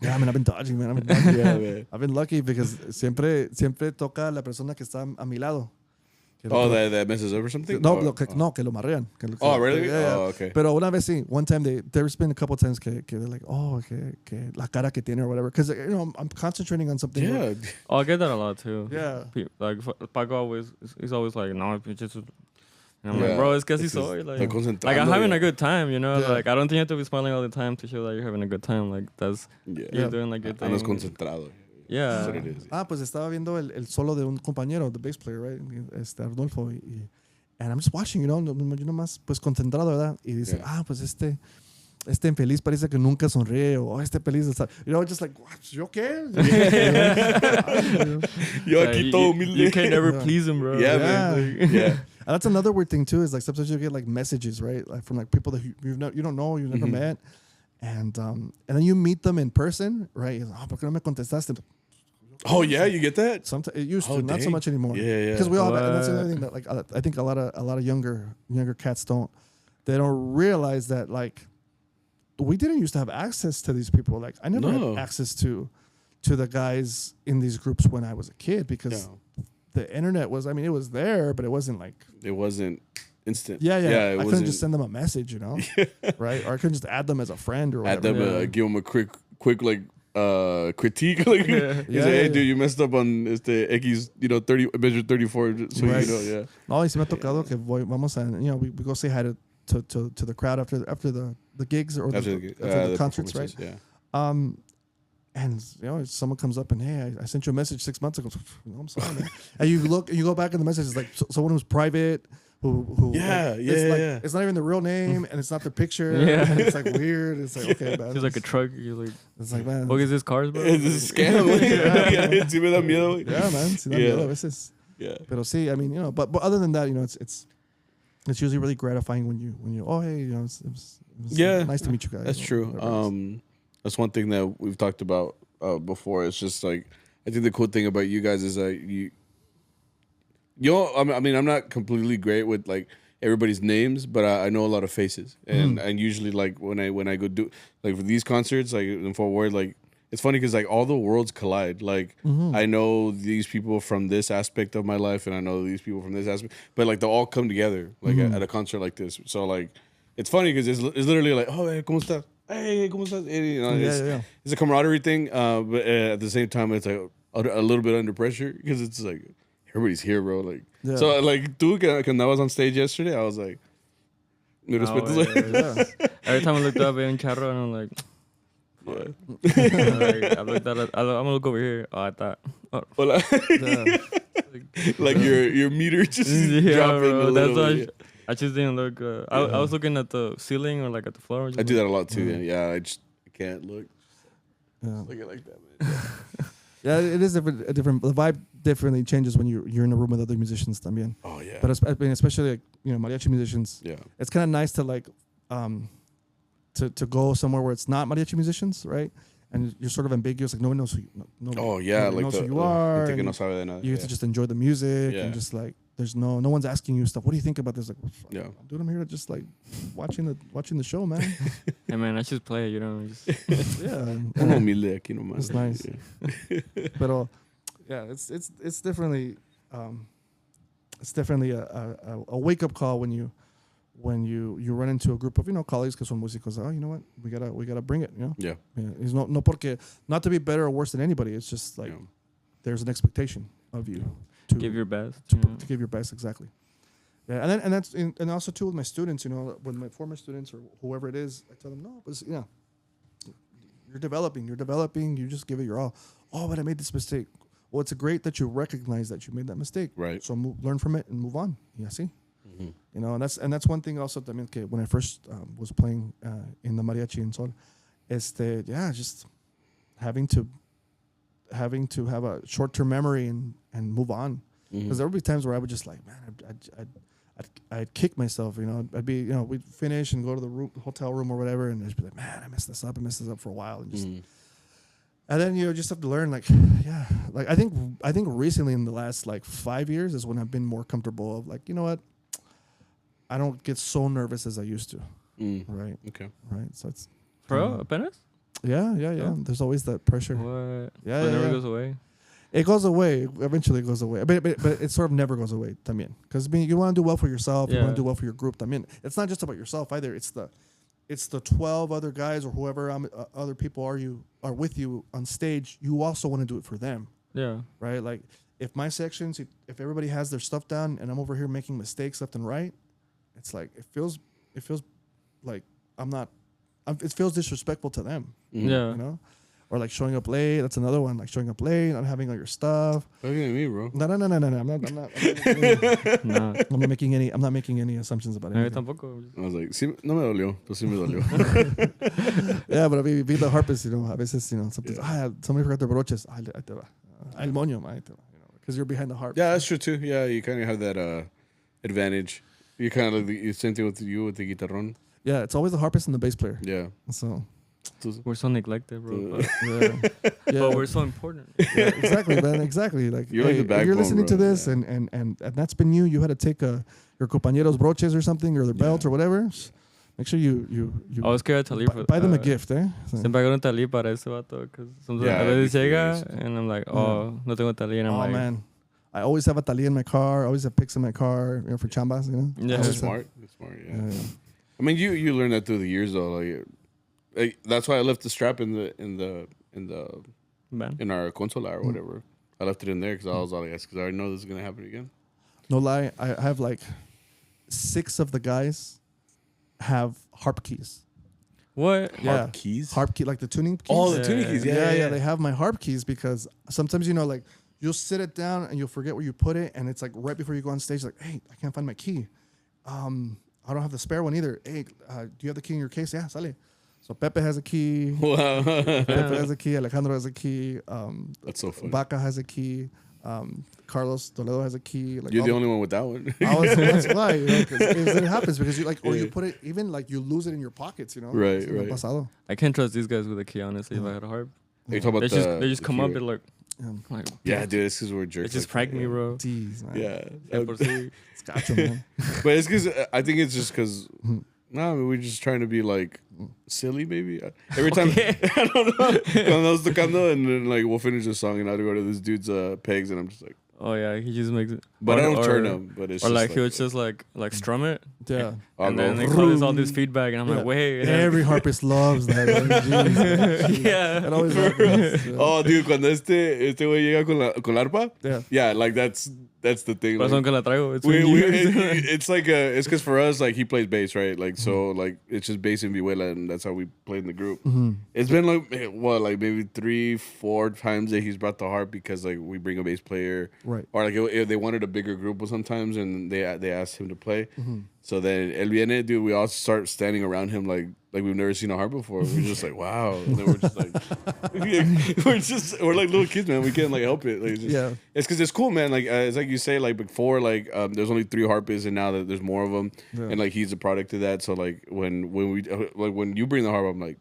Yeah, I mean I've been dodging, man. I've been lucky because siempre toca la persona que está a mi lado. That messes up or something? No, que lo marrean. Oh, really? Yeah. Oh, okay. Pero una vez sí, one time there's been a couple of times que they're like, oh, que la cara que tiene or whatever. Because, I'm concentrating on something. Yeah. Oh, I get that a lot too. Yeah. Like, Paco he's always like, no, just... And I'm like, bro, it's because he's so... Like I'm having a good time, Like, I don't think you have to be smiling all the time to show that you're having a good time. Like, that's... You're doing like your thing. Andas concentrado. Yeah. That's what it is. Pues estaba viendo el solo de un compañero, the bass player, right? Arnulfo. And I'm just watching, yo nomás, pues concentrado, ¿verdad? Y dice, pues este infeliz parece que nunca sonríe, o este feliz está... Just like, ¿yo qué? Yo aquí todo humilde. You can never please him, bro. Yeah, man. Yeah. And that's another weird thing, too, is like sometimes you get like messages, right? Like from like people that you don't know, you've never met. And then you meet them in person, right? Like, ¿por qué no me contestaste? Oh yeah, you get that? Sometimes it used to, not so dang. much anymore. Yeah. Because we all have, and that's the other thing that like I think a lot of younger cats don't realize that like we didn't used to have access to these people. Like I never had access to the guys in these groups when I was a kid because the internet was, I mean, it was there, but it wasn't like, it wasn't instant. Yeah. I couldn't just send them a message, you know, right? Or I couldn't just add them as a friend or whatever. Add them, give them a quick like critique. Like, hey, dude, you messed up on X, 30 measure 34. So right. No, y si me ha tocado que vamos a, we go say hi to the crowd after the gigs or the concerts, right? Yeah. And someone comes up and hey, I sent you a message 6 months ago. I'm sorry, man. And you go back in the message. It's like someone who's private. Who it's not even the real name and it's not the picture. And it's like weird. It's like okay, man. It's like a truck. You're like, it's like, man, what is this cars, bro? It's a scam. Sí me da miedo. Yeah, man. Sí da miedo a veces. Yeah. Pero sí, I mean, but other than that, it's usually really gratifying when you oh hey, it was nice to meet you guys. That's true. That's one thing that we've talked about before. It's just like I think the cool thing about you guys is that I mean, I'm not completely great with like everybody's names, but I know a lot of faces, and usually like when I go do like for these concerts like in Fort Worth, like it's funny because like all the worlds collide. Like I know these people from this aspect of my life, and I know these people from this aspect, but like they all come together like at a concert like this. So like it's funny because it's literally like, oh, hey, ¿cómo estás? Hey, ¿cómo estás? It's a camaraderie thing, but at the same time it's like a little bit under pressure because it's like. Everybody's here, bro. Like, so like, tú que andabas on stage yesterday, I was like, every time I looked up, I un charro, and I'm like, I looked at it. I'm gonna look over here. Oh, I thought, like your meter just dropping a little bit. I just didn't look. I was looking at the ceiling or like at the floor. I do that a lot too. Yeah, I can't look. Just look at like that, man. Yeah, it is different. The vibe definitely changes when you're in a room with other musicians también. Oh yeah. But especially like mariachi musicians. Yeah. It's kind of nice to like to go somewhere where it's not mariachi musicians, right? And you're sort of ambiguous, like no one knows who you. Nobody knows who you are. You have to just enjoy the music and just like there's no one's asking you stuff. What do you think about this? Like, dude, I'm here to just like watching the show, man. Hey man, I just play, Just It's nice. But it's definitely a wake up call when you run into a group of colleagues que son músicos. Oh, you know what? We gotta bring it. Yeah. It's no porque not to be better or worse than anybody. It's just like there's an expectation of you to give your best. To give your best, exactly. Yeah, and that's and also too with my students. With my former students or whoever it is, I tell them no, but you're developing. You just give it your all. Oh, but I made this mistake. Well, it's great that you recognize that you made that mistake. Right. So learn from it and move on. Yeah, see. And that's one thing also. I mean, when I first was playing in the Mariachi in Sol, just having to have a short-term memory and move on. Because there would be times where I would just like, man, I'd kick myself. I'd be, we'd finish and go to the hotel room or whatever, and I'd just be like, man, I messed this up for a while, and just. And then you just have to learn, like I think recently in the last like 5 years is when I've been more comfortable of like, you know what, I don't get so nervous as I used to, right? Okay, right. So it's apenas? Yeah. Oh. There's always that pressure. What? Yeah, it never goes away. It goes away. Eventually, it goes away. But it sort of never goes away. También, because you want to do well for yourself. You want to do well for your group. También, it's not just about yourself either. It's the 12 other guys or whoever other people are with you on stage. You also want to do it for them. Yeah. Right. Like if my sections, if everybody has their stuff down and I'm over here making mistakes left and right, it's like it feels like it feels disrespectful to them. Yeah. Or like showing up late. That's another one. Like showing up late, not having all your stuff. Looking at me, bro. No. I'm not making any assumptions about it. Tampoco. I was like, sí, no me dolió, pero sí me dolió. Yeah, but I mean, being the harpist, a veces, somebody forgot their broches. El moño, because you're behind the harp. Yeah, that's true too. Yeah, you kind of have that advantage. You kind of like the same thing with the guitarrón. Yeah, it's always the harpist and the bass player. Yeah. So We're so neglected, bro. But we're so important. Yeah, exactly, man. Exactly. Like, you're like the backbone, if you're listening to bro. this, and that's been you. You had to take your compañeros broches or something, or their belt or whatever. Make sure you I was scared to leave. buy them a gift, eh? Siempre hago un talí para ese vato, because sometimes Yeah, a veces it'd be llega, curious. and I'm like, oh, no tengo talí, and I'm Oh like, man, I always have a tali in my car. I always have pics in my car, for chambas, Yeah. That's Always smart. That's smart. Yeah. I mean, you learn that through the years, though. Like that's why I left the strap in our consola or whatever. I left it in there because I was all like, because I already know this is gonna happen again. No lie, I have like 6 of the guys have harp keys. what? Harp keys? Harp key, like the tuning keys. Oh, the tuning keys. Yeah. They have my harp keys because sometimes, like, you'll sit it down and you'll forget where you put it, and it's like right before you go on stage, like, hey, I can't find my key. I don't have the spare one either. Hey, do you have the key in your case? Yeah, sale. So Pepe has a key. Wow. Pepe has a key. Alejandro has a key. That's so funny. Vaca has a key. Carlos Toledo has a key. Like, You're the only one with that one. that's why, because it happens because you or you put it, even like you lose it in your pockets, Right, It's right. pasado. I can't trust these guys with a key, honestly, if I had a harp. You talking about They just come up and like, yeah, dude, this is where jerks. it just like pranked that, me, bro. Jeez, man. Yeah. Por si. It's gotcha, man. But it's because I think it's just because we're just trying to be like silly, maybe. Every time I don't know, cuando I was tocando, and then like we'll finish the song, and I'd go to this dude's pegs, and I'm just like, Oh yeah, he just makes it. but I don't turn them. But it's Or just like he would just like strum it, Yeah. and then they cause all this feedback, and I'm like, wait. And Every harpist loves that. Man. Jeez, man. yeah. It always happens. Yeah. Oh, dude, cuando este güey llega con la arpa, Yeah. like that's the thing. Por Like, razón que la traigo. It's it's like it's because for us, like he plays bass, right? Like so, like it's just bass and vihuela, and that's how we played in the group. It's been like like maybe 3-4 times that he's brought the harp because like we bring a bass player, Right. Or like if they wanted a bigger group sometimes, and they asked him to play. So then El Viene, dude, we all start standing around him like we've never seen a harp before. We're just like, wow, and then we're just like, we're like little kids, man. We can't like help it. Like, it's because it's cool, man. Like it's like you say, like before, like there's only 3 harpists, and now that there's more of them, and like he's a product of that. So like when we like when you bring the harp, I'm like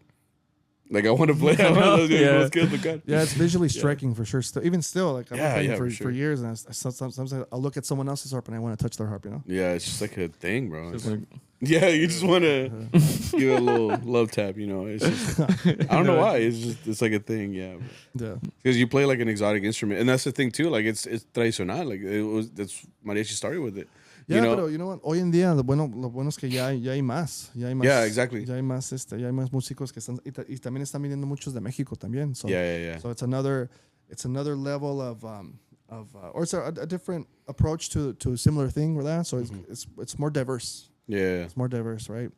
I want to play. Yeah, it's visually striking for sure. Even still, like I've been playing for years, and sometimes I'll look at someone else's harp and I want to touch their harp. Yeah, it's just like a thing, bro. like, yeah, you just want to give it a little love tap. It's just I don't know why. It's like a thing. Yeah. Because you play like an exotic instrument, and that's the thing too. Like it's tradicional. Like that's Mariachi started with it. Yeah, pero you know what? Hoy en día lo bueno es que ya hay más. Yeah, exactly. Ya hay más músicos que están y también están viniendo muchos de México también. So, yeah. So it's another level of or it's a different approach to a similar thing with that. So it's more diverse. Yeah. It's more diverse, right?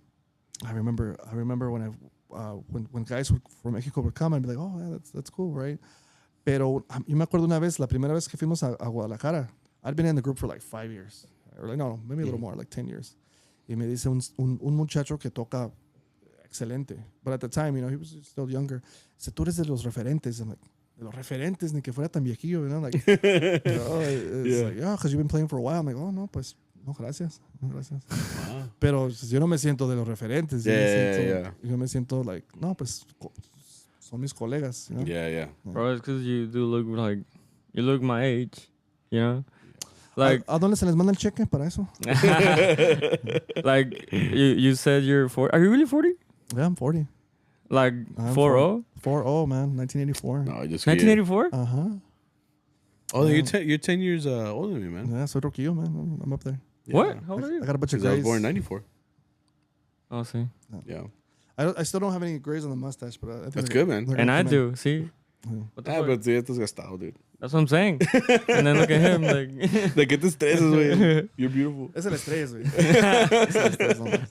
I remember when guys from Mexico would come and be like, oh yeah, that's cool, right? Pero yo me acuerdo una vez, la primera vez que fuimos a Guadalajara, I'd been in the group for like 5 years. Or like, no, maybe a little more, like 10 years. Y me dice un muchacho que toca excelente. But at the time, he was still younger. Dice, tú eres de los referentes. I'm like, de los referentes, ni que fuera tan viejillo, Like, it's like, yeah, because you've been playing for a while. I'm like, oh, no, pues, no, gracias. Wow. Pero yo no me siento de los referentes. Yo me siento like, no, pues, son mis colegas. Yeah. Bro, it's because you do look like, you look my age, Like, ¿A dónde se les manda el cheque para eso? like you said you're 40. Are you really 40? Yeah, I'm 40. Like 4-0? 4-0, man. 1984. No, just 1984? Uh-huh. Oh, you're 10 years older than me, man. Yeah, soy roquillo, man. I'm up there. Yeah. What? How old are you? I got a bunch of I was grays. born in 94. Oh, see. Yeah. I still don't have any grays on the mustache, but I think That's good, man. And I do. See? What the fuck? But ya estás gastado, dude. That's what I'm saying. And then look at him, like... ¿De qué te estresas, güey? You're beautiful. Es el estrés, güey.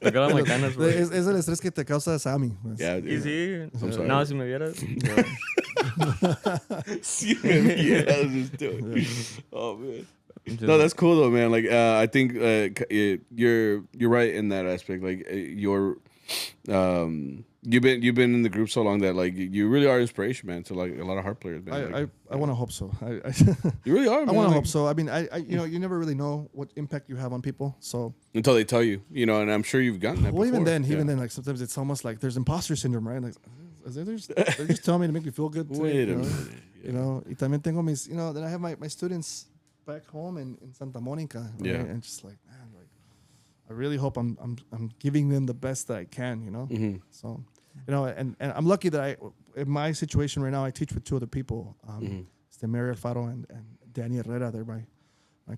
Look at all my canas, bro. Es el estrés que te causa Sammy. Pues. Yeah, dude. Y sí. I'm sorry. No, si me vieras. Si me vieras, dude. Oh, man. No, that's cool though, man. Like, I think you're right in that aspect. Like, you've been in the group so long that like you really are inspiration, man, to like a lot of harp players, man. I want to hope so. You really are, man. I want to hope so. I mean, you never really know what impact you have on people. So until they tell you, and I'm sure you've gotten that. Well, before. even then, like sometimes it's almost like there's imposter syndrome, right? Like, They're just telling me to make me feel good too. Wait a minute. Yeah. You know, y también tengo mis, you know, then I have my students back home in Santa Monica. Right? Yeah. And just like, man, like, I really hope I'm giving them the best that I can, you know? Mm-hmm. So, you know, and I'm lucky that in my situation right now, I teach with two other people. It's Mary Alfaro and Danny Herrera. They're my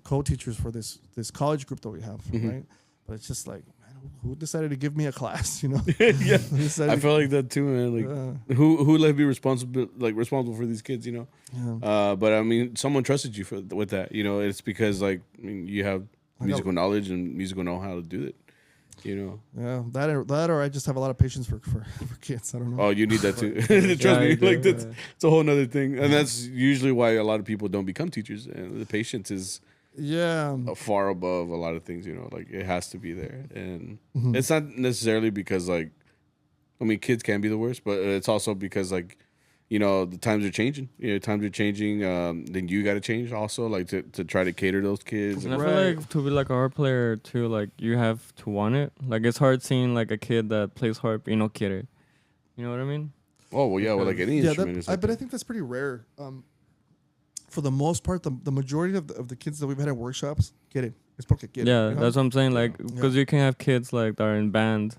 co-teachers for this college group that we have, right? But it's just like, man, who decided to give me a class, you know? Yeah, I feel like that too, man. Like, who let me responsible for these kids, you know? Yeah. But I mean, someone trusted you with that, you know. It's because like, I mean, you have musical knowledge and musical know-how to do it, you know. Yeah, that or I just have a lot of patience for kids. I don't know. Oh, you need that too. Trust me, like that's it's a whole nother thing, and that's usually why a lot of people don't become teachers. And the patience is far above a lot of things, you know. Like it has to be there, and it's not necessarily because like, I mean, kids can be the worst, but it's also because like, you know, the times are changing. You know, times are changing. Then you got to change also, like to try to cater those kids. And I feel like to be like a harp player too, like you have to want it. Like it's hard seeing like a kid that plays harp, you know, quiere. You know what I mean? Oh well, yeah, well, like any instrument. But I think that's pretty rare. For the most part, the majority of the kids that we've had at workshops get it. It's porque quiere. Yeah, you know? that's what I'm saying. Like, because you can have kids like that are in band,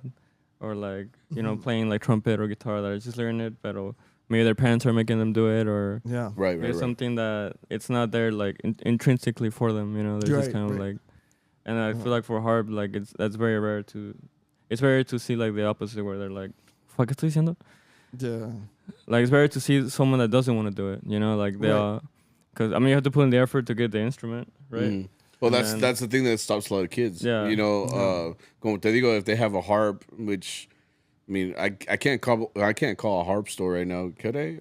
or like you know playing like trumpet or guitar that are just learning it, but maybe their parents are making them do it, or right. It's something that it's not there like intrinsically for them. You know, they're just kind of like. And I feel like for harp, like that's very rare to. It's rare to see like the opposite where they're like, "Fuck, ¿qué estoy diciendo?" Yeah. Like it's rare to see someone that doesn't want to do it. You know, like they are. Because, I mean, you have to put in the effort to get the instrument, right? Well, that's the thing that stops a lot of kids. Yeah. You know, como te digo, if they have a harp, which, I mean, I can't call a harp store right now. Could I?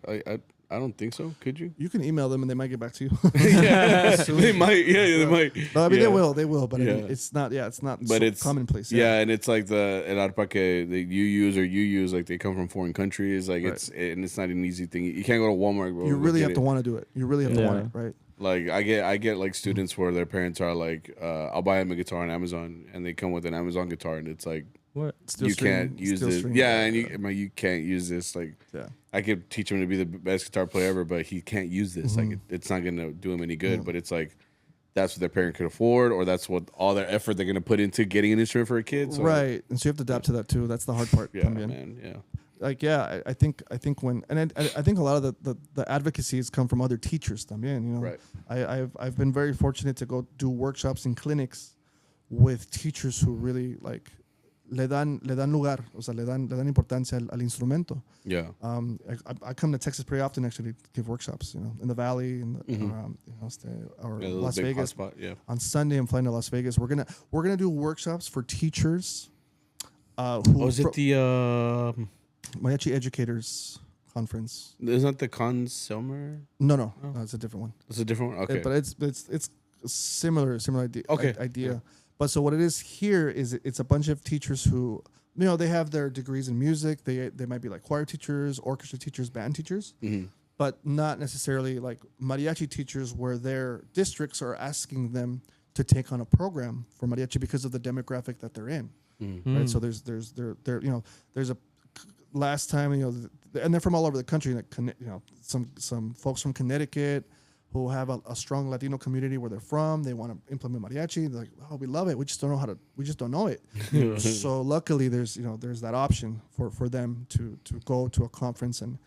I don't think so. Could you? You can email them and they might get back to you. Yeah, they might. Yeah, they might. No, I mean, they will. But I mean, it's not. Yeah, it's not. But so it's commonplace. Yeah, and it's like the el arpa que you use, like they come from foreign countries. Like it's not an easy thing. You can't go to Walmart. Bro, you really have to want to do it. You really have to want it, right? Like I get like students where their parents are like, I'll buy them a guitar on Amazon, and they come with an Amazon guitar, and it's like, what? You can't use this. Yeah, and you can't use this. Like, I could teach him to be the best guitar player ever, but he can't use this. Like, it's not gonna do him any good. But it's like, that's what their parent could afford, or that's what all their effort they're gonna put into getting an instrument for a kid. So right, and so you have to adapt to that too. That's the hard part. Yeah, man. Yeah. Like I think when I think a lot of the advocacies come from other teachers también, you know. Right. I've been very fortunate to go do workshops and clinics with teachers who really like le dan lugar, o sea, le dan importancia al instrumento. Yeah. I come to Texas pretty often actually to give workshops, you know, in the Valley and or Las Vegas. On Sunday I'm flying to Las Vegas. We're gonna do workshops for teachers. Is it the Mariachi Educators Conference? Isn't that the Consumer? No, it's a different one. It's a different one. Okay, but it's similar idea. Okay. Idea. Yeah. But so what it is here is it's a bunch of teachers who, you know, they have their degrees in music. They might be like choir teachers, orchestra teachers, band teachers, but not necessarily like mariachi teachers where their districts are asking them to take on a program for mariachi because of the demographic that they're in. Right. So there's a last time, you know, and they're from all over the country. Like, you know, some folks from Connecticut who have a strong Latino community where they're from. They want to implement mariachi. They're like, oh, we love it. We just don't know it. So luckily, there's that option for them to go to a conference and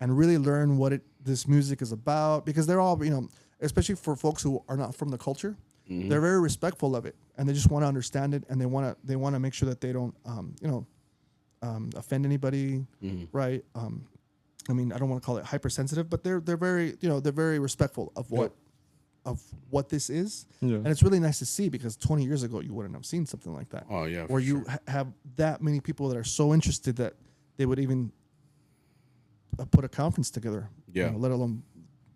really learn what this music is about, because they're all, you know, especially for folks who are not from the culture, they're very respectful of it and they just want to understand it, and they want to make sure that they don't offend anybody, right? I mean, I don't want to call it hypersensitive, but they're very respectful of what this is, and it's really nice to see, because 20 years ago you wouldn't have seen something like that. Oh yeah, where you have that many people that are so interested that they would even put a conference together. Yeah, you know, let alone,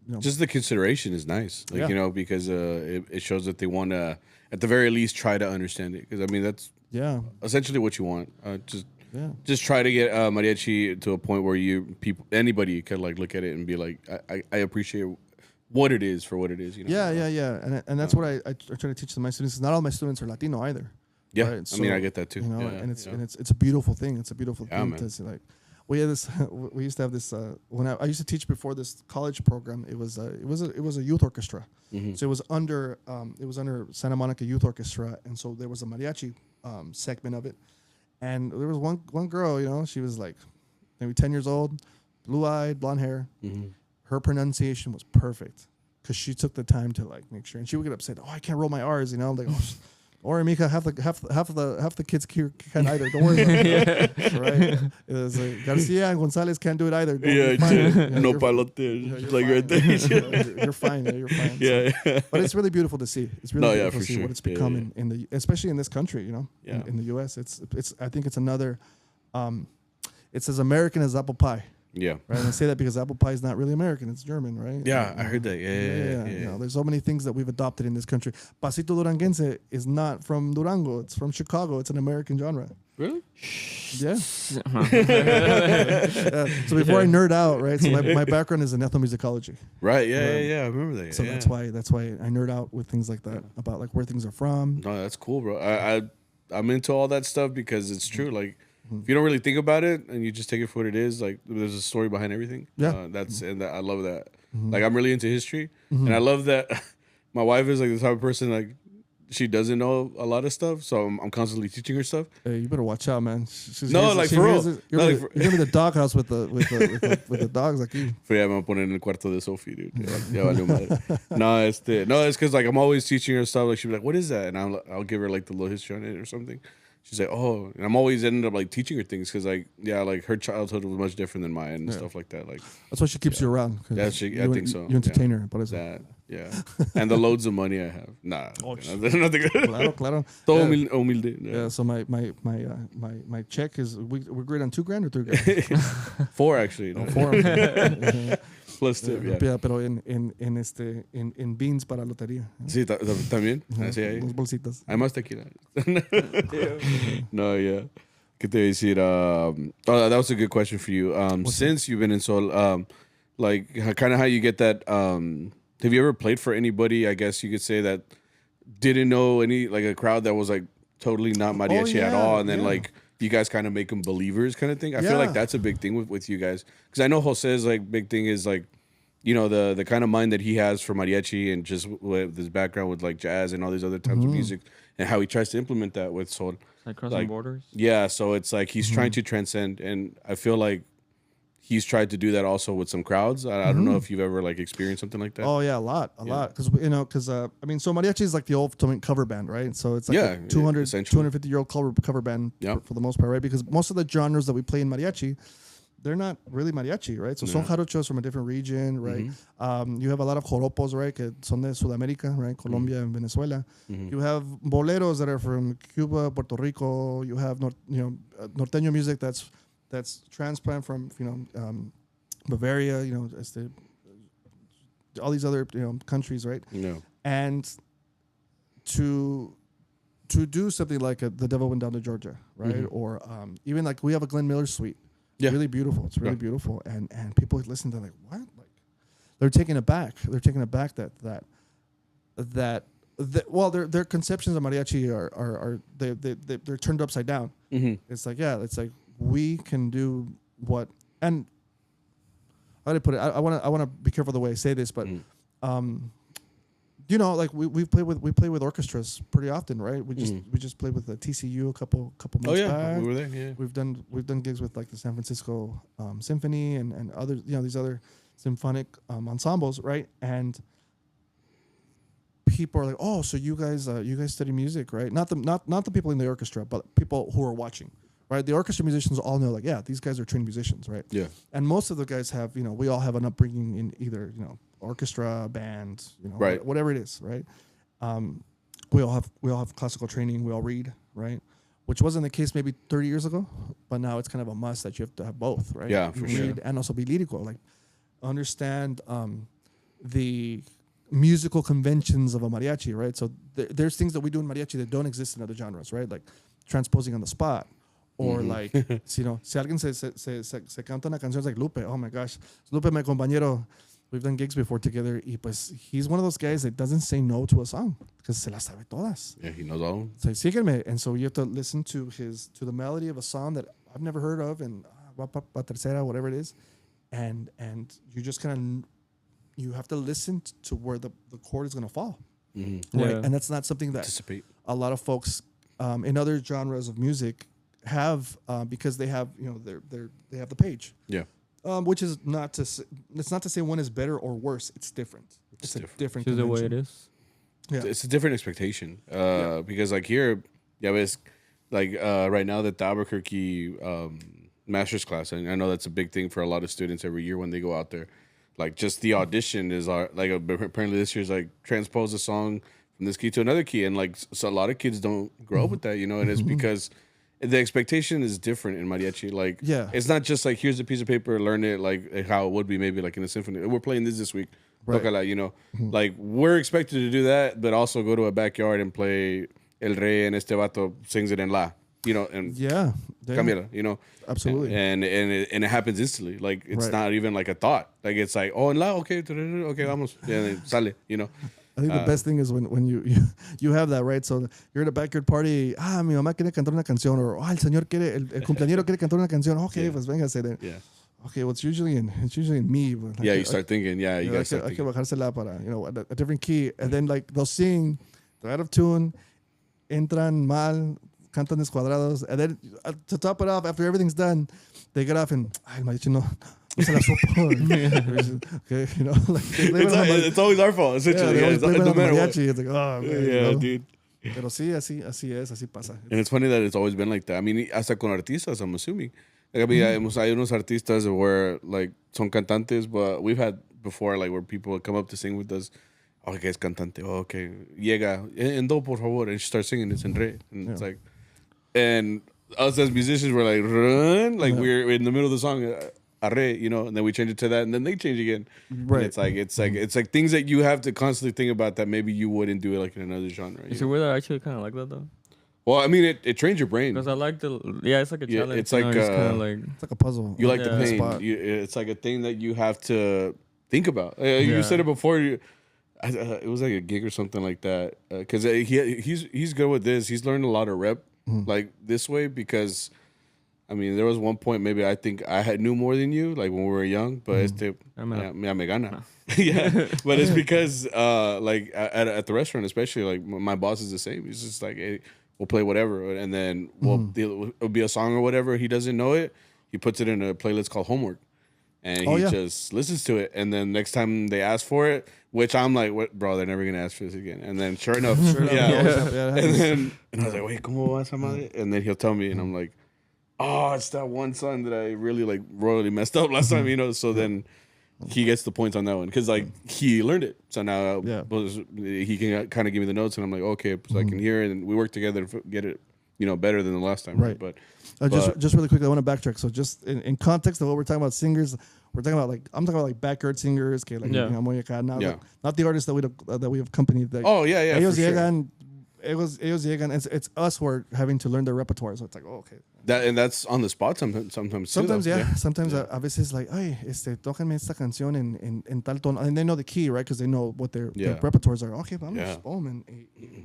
you know, just the consideration is nice, like you know, because it shows that they want to at the very least try to understand it. Because I mean that's essentially what you want. Just try to get mariachi to a point where anybody could like look at it and be like, I appreciate what it is for what it is. You know? Yeah. And that's what I try to teach to my students. Not all my students are Latino either. Yeah, right? I mean I get that too. You know, and it's a beautiful thing. It's a beautiful thing to see, like, we had this. We used to have this when I used to teach before this college program. It was a youth orchestra, so it was under Santa Monica Youth Orchestra, and so there was a mariachi segment of it, and there was one girl, you know, she was like maybe 10 years old, blue-eyed, blonde hair. Her pronunciation was perfect because she took the time to like make sure, and she would get upset. Oh, I can't roll my R's, you know. I'm like, oh, or Mika, half the kids here can't either. Don't worry about it. Right? It was like, Garcia and Gonzalez can't do it either. No palote. Like right there. You're fine. You're fine. Yeah. But it's really beautiful to see. It's really beautiful to see sure. what it's becoming in the, especially in this country. You know, in the U.S. It's. I think it's another. It's as American as apple pie. Yeah. Right. And I say that because apple pie is not really American. It's German, right? Yeah, I heard that. Yeah. You know, there's so many things that we've adopted in this country. Pasito Duranguense is not from Durango. It's from Chicago. It's an American genre. Really? Yeah. So before I nerd out, right? So my background is in ethnomusicology. Right. Yeah. I remember that. So that's why I nerd out with things like that about like where things are from. No, that's cool, bro. I'm into all that stuff because it's true. Like, if you don't really think about it and you just take it for what it is, like there's a story behind everything. Yeah, I love that. Like I'm really into history, and I love that. My wife is like the type of person like she doesn't know a lot of stuff, so I'm constantly teaching her stuff. Hey, you better watch out, man. For real. You're gonna be the doghouse with the dogs like you. But yeah, me voy a poner en el cuarto de Sophie, dude. Ya valió madre. No, it's because like I'm always teaching her stuff. Like she'll be like, "What is that?" And I'll give her like the little history on it or something. She's like, oh, and I'm always ended up like teaching her things because like like her childhood was much different than mine and stuff like that. Like that's why she keeps you around. I think so. You entertain her, por eso. That, and the loads of money I have. Nah, there's nothing good. Claro. Todo humilde. Yeah. So my check is we agreed on $2,000 or $3,000. 4 actually. No, 4. Plus tip, pero en beans para lotería. Sí, también. Así hay. Dos bolsitas. Hay más tequila. No, yeah. ¿Qué te voy a decir? That was a good question for you. Since you've been in Sol, like kind of how you get that. Have you ever played for anybody? I guess you could say that didn't know any, like a crowd that was like totally not mariachi at all, and then like you guys kind of make them believers, kind of thing. I feel like that's a big thing with you guys, because I know Jose's like big thing is like, you know, the kind of mind that he has for mariachi and just with his background with like jazz and all these other types of music, and how he tries to implement that with Sol. Like crossing borders. Yeah, so it's like he's trying to transcend, and I feel like he's tried to do that also with some crowds. I don't know if you've ever like experienced something like that. Oh yeah, a lot, because I mean, so mariachi is like the ultimate cover band, right? So it's like a 250-year-old cover band for the most part, right? Because most of the genres that we play in mariachi, they're not really mariachi, right? So son jarochos from a different region, right? You have a lot of joropos, right? Que son de Sudamérica, right? Colombia and Venezuela. You have boleros that are from Cuba, Puerto Rico. You have norteño music that's transplant from Bavaria, all these other countries, right? Yeah. And to do something like The Devil Went Down to Georgia, right? Or even like we have a Glenn Miller suite. Yeah. Really beautiful. It's really beautiful. And people listen to like, what? Like they're taken aback. They're taken aback that their conceptions of mariachi are they're turned upside down. It's like we can do what, and how do I put it? I want to be careful the way I say this, but like we play with orchestras pretty often, right? We just played with the TCU a couple months back. We were there. Yeah, we've done gigs with like the San Francisco Symphony and other these other symphonic ensembles, right? And people are like, oh, so you guys study music, right? Not the people in the orchestra, but people who are watching. Right, the orchestra musicians all know, like, these guys are trained musicians, right? Yeah. And most of the guys have, we all have an upbringing in either, orchestra, band, right, whatever it is, right? We all have classical training. We all read, right? Which wasn't the case maybe 30 years ago, but now it's kind of a must that you have to have both, right? Yeah, for sure. And also be lírico, like understand the musical conventions of a mariachi, right? So there's things that we do in mariachi that don't exist in other genres, right? Like transposing on the spot. Or like, si alguien se canta una canción, it's like Lupe. Oh my gosh, Lupe, my compañero. We've done gigs before together. Y pues he's one of those guys that doesn't say no to a song because se las sabe todas. Yeah, he knows all. So sígueme, and so you have to listen to the melody of a song that I've never heard of, and va pa tercera, whatever it is, and you just kind of you have to listen to where the chord is going to fall, right? And that's not something that a lot of folks in other genres of music have because they have they have the page, which is not to say, it's not to say one is better or worse. It's different. It's a different. It's the way it is. Yeah, it's a different expectation because like here, it's like right now the Albuquerque master's class, and I know that's a big thing for a lot of students every year when they go out there. Like just the audition is like apparently this year's like transpose a song from this key to another key, and like so a lot of kids don't grow up with that, and it's because the expectation is different in mariachi. Like it's not just like here's a piece of paper, learn it like how it would be maybe like in a symphony. We're playing this week. Right. Like we're expected to do that, but also go to a backyard and play El Rey and este vato sings it in La, and cámbiala, absolutely, and it happens instantly. Like it's not even like a thought. Like it's like en La, okay, vamos, and sale, I think the best thing is when you have that, right? So you're at a backyard party. Mi mamá quiere cantar una canción, or el señor quiere el cumpleañero quiere cantar una canción. Okay, pues véngase then. Yeah. Okay, well, it's usually in me. But like, you start thinking. Yeah, you guys start thinking. Hay que bajársela para, a different key. And then, like, they'll sing, they're out of tune, entran mal, cantan descuadrados. And then, to top it off, after everything's done, they get off and, el mariachi no se la supo. Okay, like, it's always our fault, essentially. Yeah, it's no matter what. It's like, oh, man, dude. Pero sí, así pasa. And it's funny that it's always been like that. I mean, hasta con artistas, I'm assuming. Like, I mean, hay unos artistas where, like, son cantantes, but we've had before, like, where people would come up to sing with us. Oh, okay, es cantante. Oh, okay. Llega. En do, por favor. And she starts singing. It's en re. And it's like... And us as musicians were like, run. Like, we're in the middle of the song, arre, and then we change it to that, and then they change again. Right. And it's like things that you have to constantly think about that maybe you wouldn't do it, like, in another genre. Is it weird that I actually kind of like that, though? Well, I mean, it trains your brain. Because I like it's like a challenge. It's like it's like a puzzle. You like the pain. It's like a thing that you have to think about. You said it before. It was like a gig or something like that. Because he's good with this. He's learned a lot of rep like this way because, I mean, there was one point maybe I think I knew more than you, like when we were young. But me gana. Yeah, but it's because like at the restaurant, especially, like my boss is the same. He's just like, hey, we'll play whatever, and then it'll be a song or whatever. He doesn't know it. He puts it in a playlist called Homework, and he just listens to it. And then next time they ask for it, which I'm like, what, bro? They're never gonna ask for this again. And then sure enough, and I was like, wait, ¿cómo va esa madre? And then he'll tell me, and I'm like, oh, it's that one song that I really like royally messed up last time, So then he gets the points on that one because like he learned it. So now he can kind of give me the notes, and I'm like, okay, so I can hear it, and we work together to get it, better than the last time. Right. But just really quickly, I want to backtrack. So just in context of what we're talking about, singers, we're talking about I'm talking about like backyard singers, okay, like not the artists that we have accompanied. Like, ellos llegan. It's us who are having to learn their repertoire. So it's like, okay. That's on the spot sometimes. Sometimes, Sometimes a veces like, ay, tóquenme esta canción en tal tono, and they know the key, right? Because they know what their repertoires are. Okay, vamos, boom, and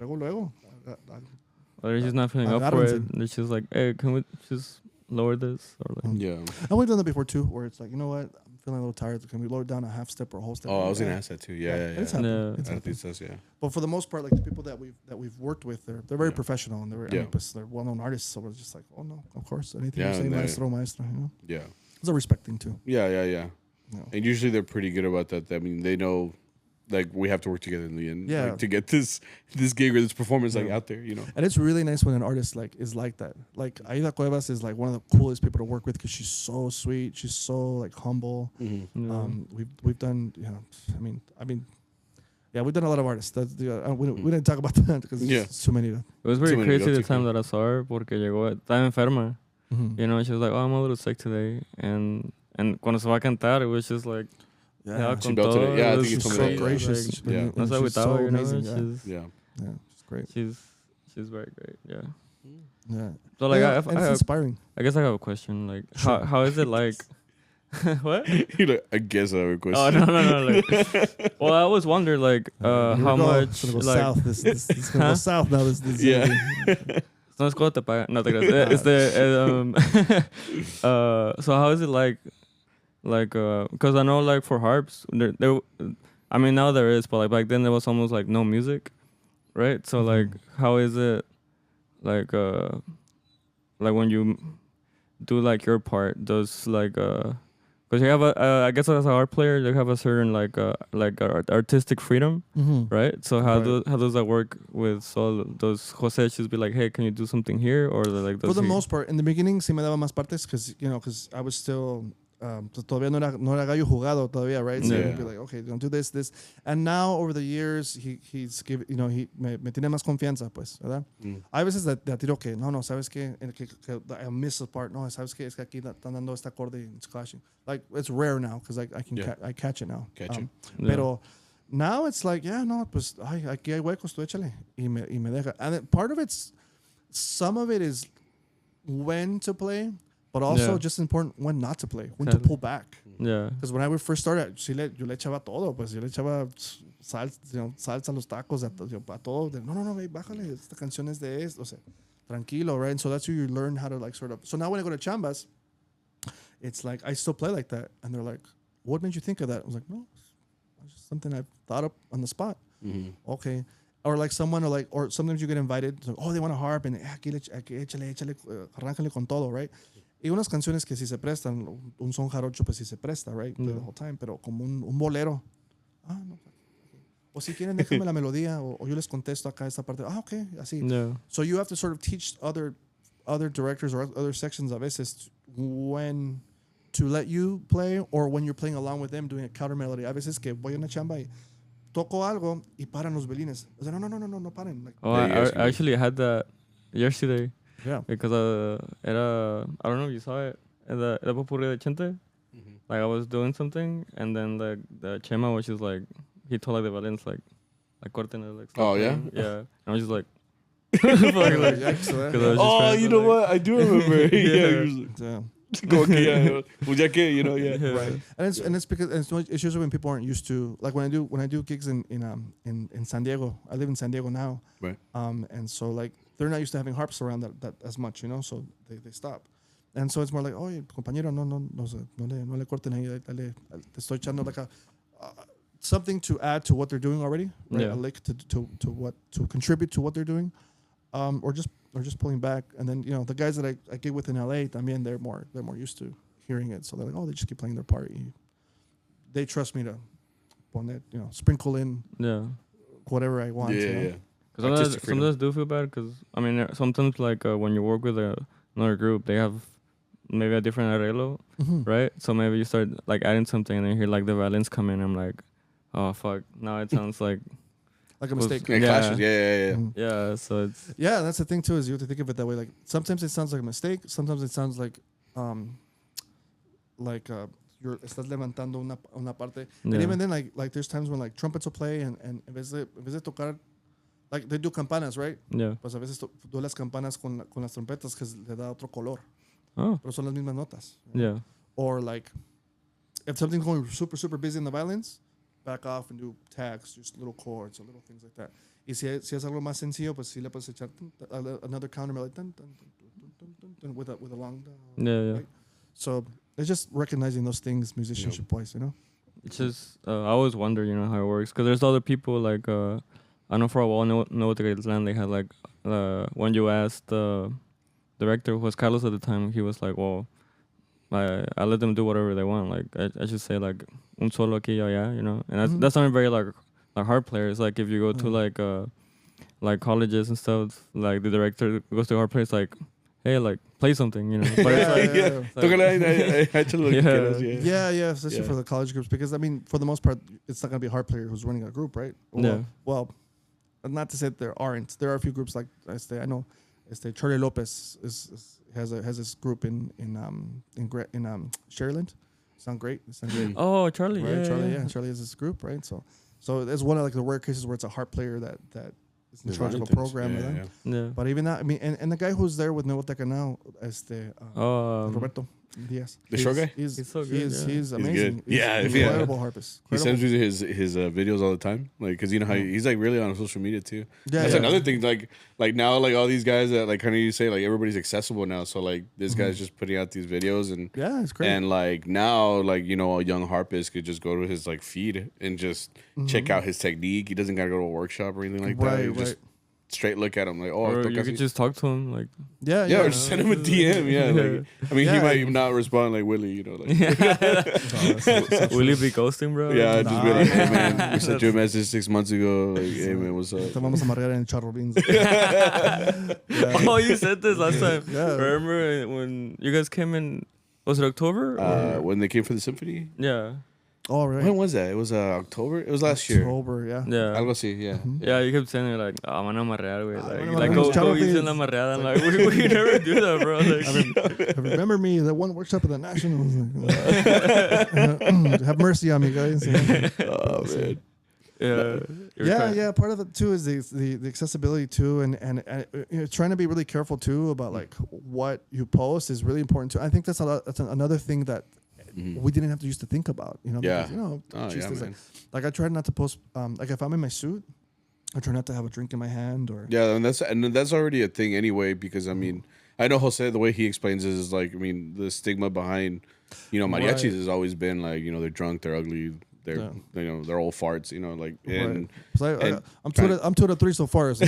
luego. Or they're just not feeling up for it. They're just like, hey, can we just lower this? Or like, and we've done that before too, where it's like, you know what, I'm feeling a little tired. Can we lower it down a half step or a whole step? Oh, I was gonna ask that too. It's happened. But for the most part, like the people that we've worked with, they're very professional, and they're well-known artists. So we're just like, oh no, of course, anything you say, maestro. Yeah, it's a respect thing too. Yeah. And usually they're pretty good about that. I mean, they know. Like we have to work together in the end, like, to get this gig or this performance like out there, And it's really nice when an artist like is like that. Like Aida Cuevas is like one of the coolest people to work with because she's so sweet, she's so like humble. We've done, I mean, we've done a lot of artists. We didn't talk about that because it's too many. It was very crazy the time that I saw her porque llegó, estaba enferma. She was like, oh, I'm a little sick today, and cuando se va a cantar, it was just like. She belted it. I think she's so gracious. She's so amazing. She's great. She's very great. Yeah. So like, it's inspiring. I guess I have a question. Like, how is it like? What? I guess I have a question. Oh no. Like, well, I always wonder like how much it's gonna go like south. This is gonna go south now. This No es cuando te pagan. No te creas. So how is it like, because I know like for harps, there, I mean now there is, but like back then there was almost like no music, right? So like how is it like when you do like your part, does like because you have I guess as a harp player you have a certain like artistic freedom, right? So how does that work with Sol? Does Jose just be like, hey, can you do something here, or like for the most part in the beginning sí me daba más partes because I was still todavía no era gallo jugado todavía, right? So he'd be like, okay, don't do this, and now over the years he's give he me tiene más confianza, pues, ¿verdad? Hay veces de tiro que no, sabes que I miss a part, no, sabes que es que aquí están dando este acorde and it's clashing. Like it's rare now because I can I catch it now. Pero now it's like, yeah, no, pues aquí hay huecos, tú échale y me deja. And part of some of it is when to play. But also just important when not to play, when to pull back. Yeah. Because when I first started, yo le echaba todo, pues yo le echaba salsa a los tacos, a todo. No, bájale, esta canción es de esto, o sea, tranquilo, right? And so that's where you learn how to like sort of. So now when I go to chambas, it's like I still play like that, and they're like, "What made you think of that?" I was like, "No, it's just something I thought up on the spot." Okay. Or like someone, or sometimes you get invited. So, they want a harp, and aquí échale, arráncale con todo, right? Y unas canciones que si se prestan, un son jarocho, pues si se presta, right? The whole time, pero como un bolero. No. O si quieren, déjame la melodía, o yo les contesto acá esta parte. Okay, así. Yeah. So you have to sort of teach other directors or other sections a veces when to let you play, or when you're playing along with them doing a counter melody. A veces que voy a una chamba y toco algo y paran los violines. O sea, no paren. Like, I actually had that yesterday. Yeah. Because I don't know if you saw it, the popurrí de Ciento. Like I was doing something, and then the Chema was just like, he told like the violins like corten it, like. Oh yeah. Yeah. And I was just like. You know what? I do remember. Yeah. Go yeah. Right. And it's because it's usually when people aren't used to, like when I do gigs in San Diego. I live in San Diego now. Right. And so like they're not used to having harps around that as much, so they stop. And so it's more like, compañero, no le corten ahí, dale, te estoy echando like something to add to what they're doing already, right? Yeah. A lick to contribute to what they're doing, or just pulling back. And then the guys that I gig with in LA, también they're more used to hearing it, so they're like, they just keep playing their part. They trust me to poner, sprinkle in whatever I want. Yeah. Because sometimes I do feel bad because I mean sometimes like when you work with another group, they have maybe a different arreglo, right? So maybe you start like adding something and then you hear like the violins come in. I'm like, oh fuck, now it sounds like a mistake. It clashes. Yeah. Yeah, so it's that's the thing too, is you have to think of it that way. Like sometimes it sounds like a mistake. Sometimes it sounds like you're estás levantando una parte. And even then like there's times when like trumpets will play and en vez de tocar. Like they do campanas, right? Yeah. Pues a veces tú las campanas con las trompetas que le da otro color. Oh. Pero son las mismas notas. Yeah. Or like if something's going super, super busy in the violins, back off and do tags, just little chords or little things like that. Y si es algo más sencillo, pues sí le puedes echar another counter melody with a long. Yeah. Right? So it's just recognizing those things musicianship-wise, It's just I always wonder, how it works, because there's other people like. I know for a while, No Te Quedes Land, they had like, when you asked the director, who was Carlos at the time, he was like, well, I let them do whatever they want. Like, I should say like, un solo aquí, and that's not very like harp players. Like, if you go to like colleges and stuff, like the director goes to a harp player, it's like, hey, like, play something, But it's especially for the college groups, because I mean, for the most part, it's not gonna be a harp player who's running a group, right? Well, not to say that there aren't. There are a few groups like I know, Charlie Lopez has this group in Sharyland. Sound great. Oh, Charlie, right? Yeah. Charlie has this group, right? So it's one of like the rare cases where it's a harp player that is in charge of a program. Yeah. But even that, I mean, and the guy who's there with Nuevo Teca now, Roberto. Yes. The short guy? He's so good. He's amazing. He's good. He's Yeah, incredible harpist. He sends me his videos all the time, like because you know how he's like really on social media too. Yeah, That's another thing. Like now, like all these guys that like kind of you say like everybody's accessible now. So like this guy's just putting out these videos and yeah, it's great. And like now, like you know, a young harpist could just go to his like feed and just check out his technique. He doesn't gotta go to a workshop or anything like that. Just straight look at him like, oh, or you could just talk to him like, or just send him a DM. Yeah, like I mean, he might not respond like Willie, you know, like Willie be ghosting, bro. Yeah, just be like, hey man, we sent you a message 6 months ago. Like, hey man, what's up? Te vamos a amargar en CharroBeans. Oh, you said this last time. Yeah. Remember when you guys came in? Was it October? When they came for the symphony. Yeah. Oh, right. When was that? It was October. It was last year. October, yeah. Yeah. Algo así, yeah. Yeah, you kept saying like, "Oh, van a amarrear, güey." Like go go easy en la amarreada. I'm like, we never do that, bro. Like, remember me, that one workshop at the Nationals. Have mercy on me, guys. Oh man. Yeah. Part of it too is the accessibility too, and you know, trying to be really careful too about like what you post is really important too. I think that's another thing that we didn't have to used to think about. You know, because, you know, like I try not to post. Like if I'm in my suit, I try not to have a drink in my hand or. Yeah, and that's already a thing anyway. Because I mean, I know Jose. The way he explains it is like, I mean, the stigma behind, you know, mariachis has always been like, you know, they're drunk, they're ugly. They're you know, they're all farts, you know, like and, I'm 2 out of 3 so far. So,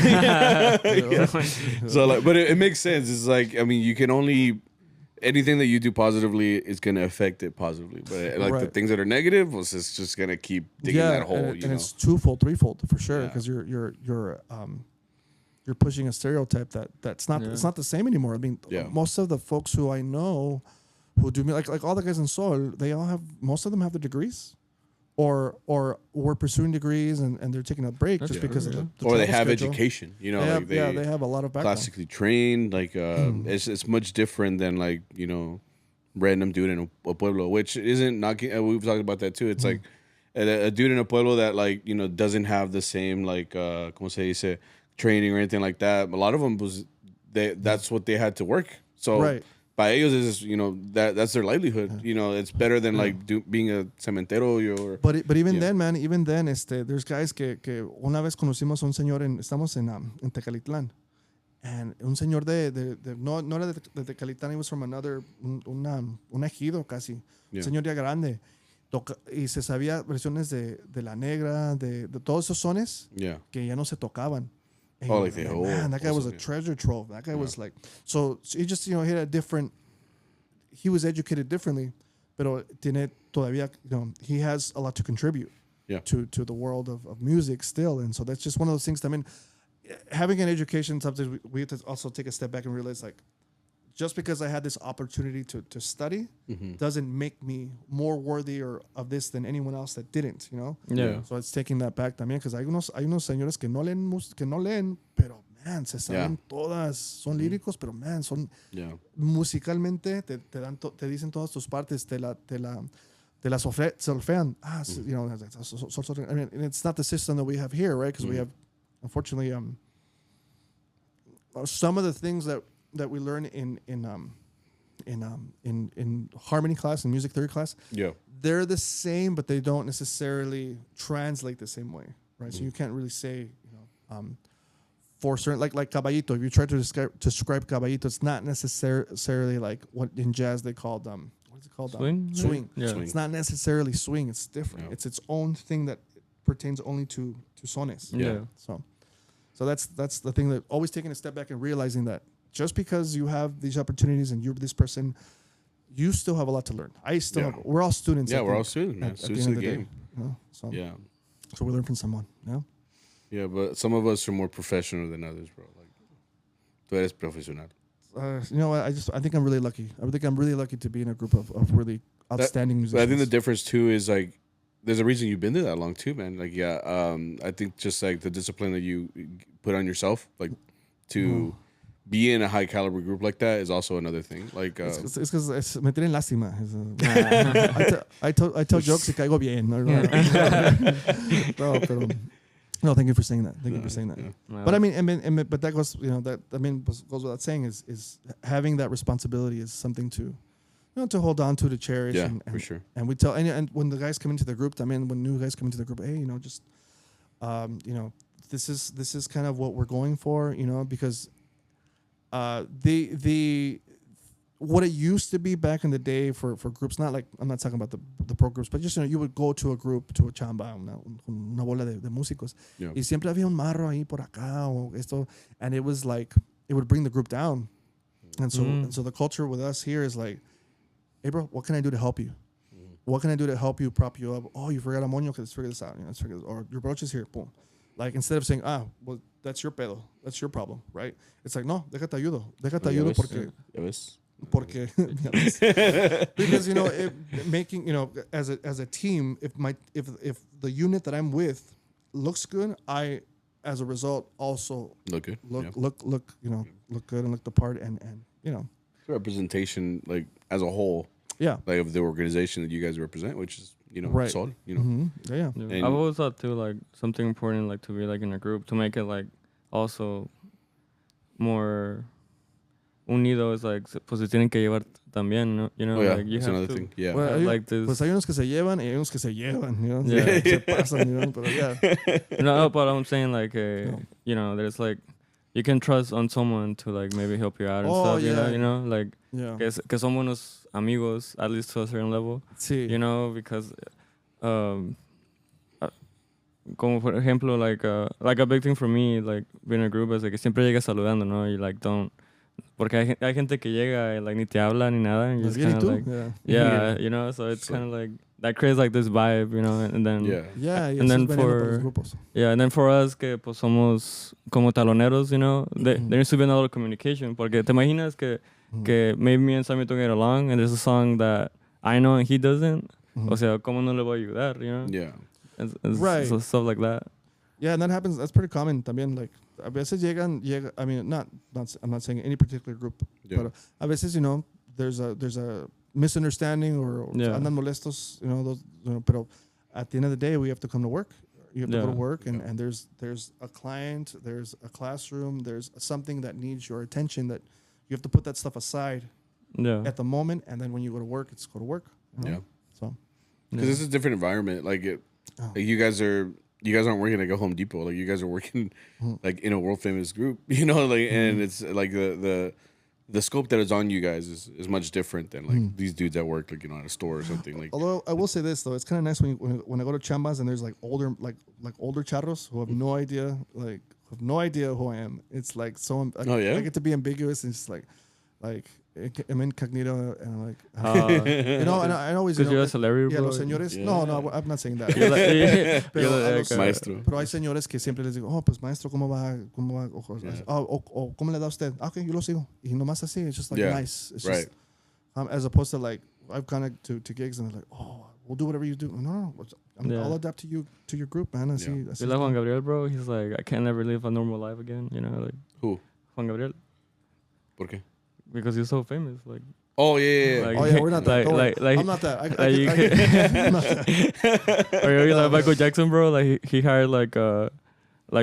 so like, but it makes sense. It's like, I mean, you can only anything that you do positively is gonna affect it positively, but like the things that are negative, well, it's just gonna keep digging that hole. And it's twofold, threefold for sure, because you're pushing a stereotype that's not it's not the same anymore. I mean, most of the folks who I know who do like all the guys in Sol, most of them have the degrees. Or we're pursuing degrees and they're taking a break just because of the or they have schedule. Education, you know, they have a lot of background. Classically trained, like it's much different than like, you know, random dude in a pueblo, which isn't knocking. We've talked about that too. It's like a dude in a pueblo that like, you know, doesn't have the same like como se dice, training or anything like that. A lot of them that's what they had to work. So by ellos is, you know, that's their livelihood. You know, it's better than like being a cementero or. But even then, man, there's guys que una vez conocimos a un señor estamos en Tecalitlán, and un señor no era de Tecalitlán, he was from another un ejido casi, un señor ya grande, y se sabía versiones de La Negra, de todos esos sones que ya no se tocaban. Man, that guy was a treasure trove. That guy was like, so he just, you know, he was educated differently, pero tiene todavía, you know, he has a lot to contribute to the world of music still. And so that's just one of those things. I mean, having an education, sometimes we have to also take a step back and realize, like, just because I had this opportunity to study doesn't make me more worthy of this than anyone else that didn't, you know? Yeah. So it's taking that back también, because hay unos señores que no leen, pero, man, se saben todas. Son líricos, pero, man, son musicalmente, te dicen todas tus partes, te la solfean. You know, I mean, it's not the system that we have here, right? Because we have, unfortunately, some of the things that we learn in harmony class and music theory class, they're the same, but they don't necessarily translate the same way, right? So you can't really say, you know, for certain, like caballito. If you try to describe caballito, it's not necessarily like what in jazz they called what is it called? Swing. Yeah. It's not necessarily swing. It's different. It's its own thing that pertains only to sones. Yeah. So that's the thing, that always taking a step back and realizing that just because you have these opportunities and you're this person, you still have a lot to learn. We're all students. Yeah, we're all students, man. Students of the game. You know? So we learn from someone. Yeah. Yeah, but some of us are more professional than others, bro. Like, tú eres profesional. You know what? I think I'm really lucky. I think I'm really lucky to be in a group of really outstanding musicians. But I think the difference too is like, there's a reason you've been there that long too, man. Like, I think just like the discipline that you put on yourself, like to be in a high caliber group like that is also another thing. Like, it's because me tienen lástima. I tell jokes y caigo bien. No, thank you for saying that. Thank you for saying that. Yeah. But I mean, but that goes, you know, goes without saying is having that responsibility is something to, you to hold on to cherish. Yeah, and, for sure. And we tell, and when the guys come into the group, I mean, when new guys come into the group, hey, just, this is kind of what we're going for, because what it used to be back in the day for groups, not like, I'm not talking about the pro groups, but just, you would go to a group, to a chamba, una bola de músicos, y siempre había un marro ahí por acá, o esto, and it was like, it would bring the group down. And so the culture with us here is like, hey, bro, what can I do to help you? What can I do to help you, prop you up? Oh, you forgot a moño? Okay, let's figure this out. Let's figure this, or your brooch is here, boom. Like, instead of saying, well, that's your pedo, that's your problem, right? It's like, no, déjate ayudo porque because making as a team, if the unit that I'm with looks good, I as a result also look good and look the part and representation, like as a whole, like of the organization that you guys represent, which is right. solid, Yeah. I've always thought too, like something important, like to be like in a group, to make it like also more unido, is like pues se tienen que llevar también, like you that's have another to thing. Yeah. well, like this. Pues hay unos que se llevan y hay unos que se llevan, Yeah. se pasan, pero yeah. No, but I'm saying like there's like you can trust on someone to like maybe help you out and stuff, like que somos unos amigos at least to a certain level. Sí. Because como por ejemplo like a big thing for me, like being in a group, is like que siempre llegas saludando, ¿no? You like don't, porque hay gente que llega y like ni te habla ni nada, and you just kind of like so it's kind of like that creates like this vibe, and then and then for us que pues somos como taloneros, there needs to be another communication, porque te imaginas que maybe me and Sammy don't get along and there's a song that I know and he doesn't, o sea, ¿cómo no le voy a ayudar, Yeah. Right. So stuff like that. Yeah, and that happens. That's pretty common también. Like, a veces llega. I mean, I'm not saying any particular group, but a veces, there's a misunderstanding or andan molestos, those, pero at the end of the day, we have to come to work. You have to go to work, and there's a client, there's a classroom, there's something that needs your attention that you have to put that stuff aside at the moment, and then when you go to work, it's go to work. Yeah. So. Because this is a different environment. Like you guys aren't working like a Home Depot. Like you guys are working like in a world famous group, and it's like the scope that is on you guys is much different than like these dudes that work like at a store or something. Like, although I will say this though, it's kind of nice when I go to chambas and there's like older charros who have no idea who I am. It's like so I get to be ambiguous, and it's like I'm incognito, and I'm like, and I always, because you're a celebrity, bro. Los señores, no, I'm not saying that. Maestro. Pero hay señores que siempre les digo, pues maestro, ¿cómo va? O ¿cómo le da usted? Okay, yo lo sigo. Y nomás así, it's just like nice. It's just, as opposed to like, I've gone to gigs and they're like, we'll do whatever you do. No, I'll adapt to your group, man. You like Juan Gabriel, bro? He's like, I can't ever live a normal life again, like. Who? Juan Gabriel. ¿Por qué? Because you're so famous, like. Oh yeah. Like, we're not that. I'm not that. I'm not that. Or like Michael Jackson, bro. Like he hired like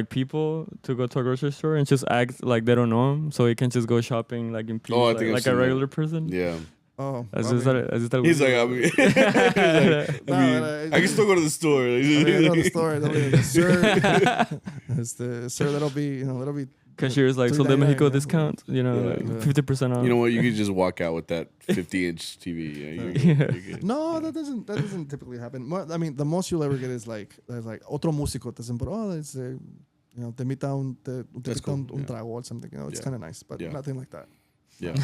people to go to a grocery store and just act like they don't know him, so he can just go shopping like in peace, like a regular person. Yeah. Oh, he's like, I can still go to the store. I go to the store. Sir, that'll be. Cashier's like, Sol de Mexico discount, like 50% off. You know what? You could just walk out with that 50-inch TV. You're No, that doesn't typically happen. I mean, the most you'll ever get is like otro músico te dicen, it's te invita un trago or something. It's kind of nice, but nothing like that. Yeah.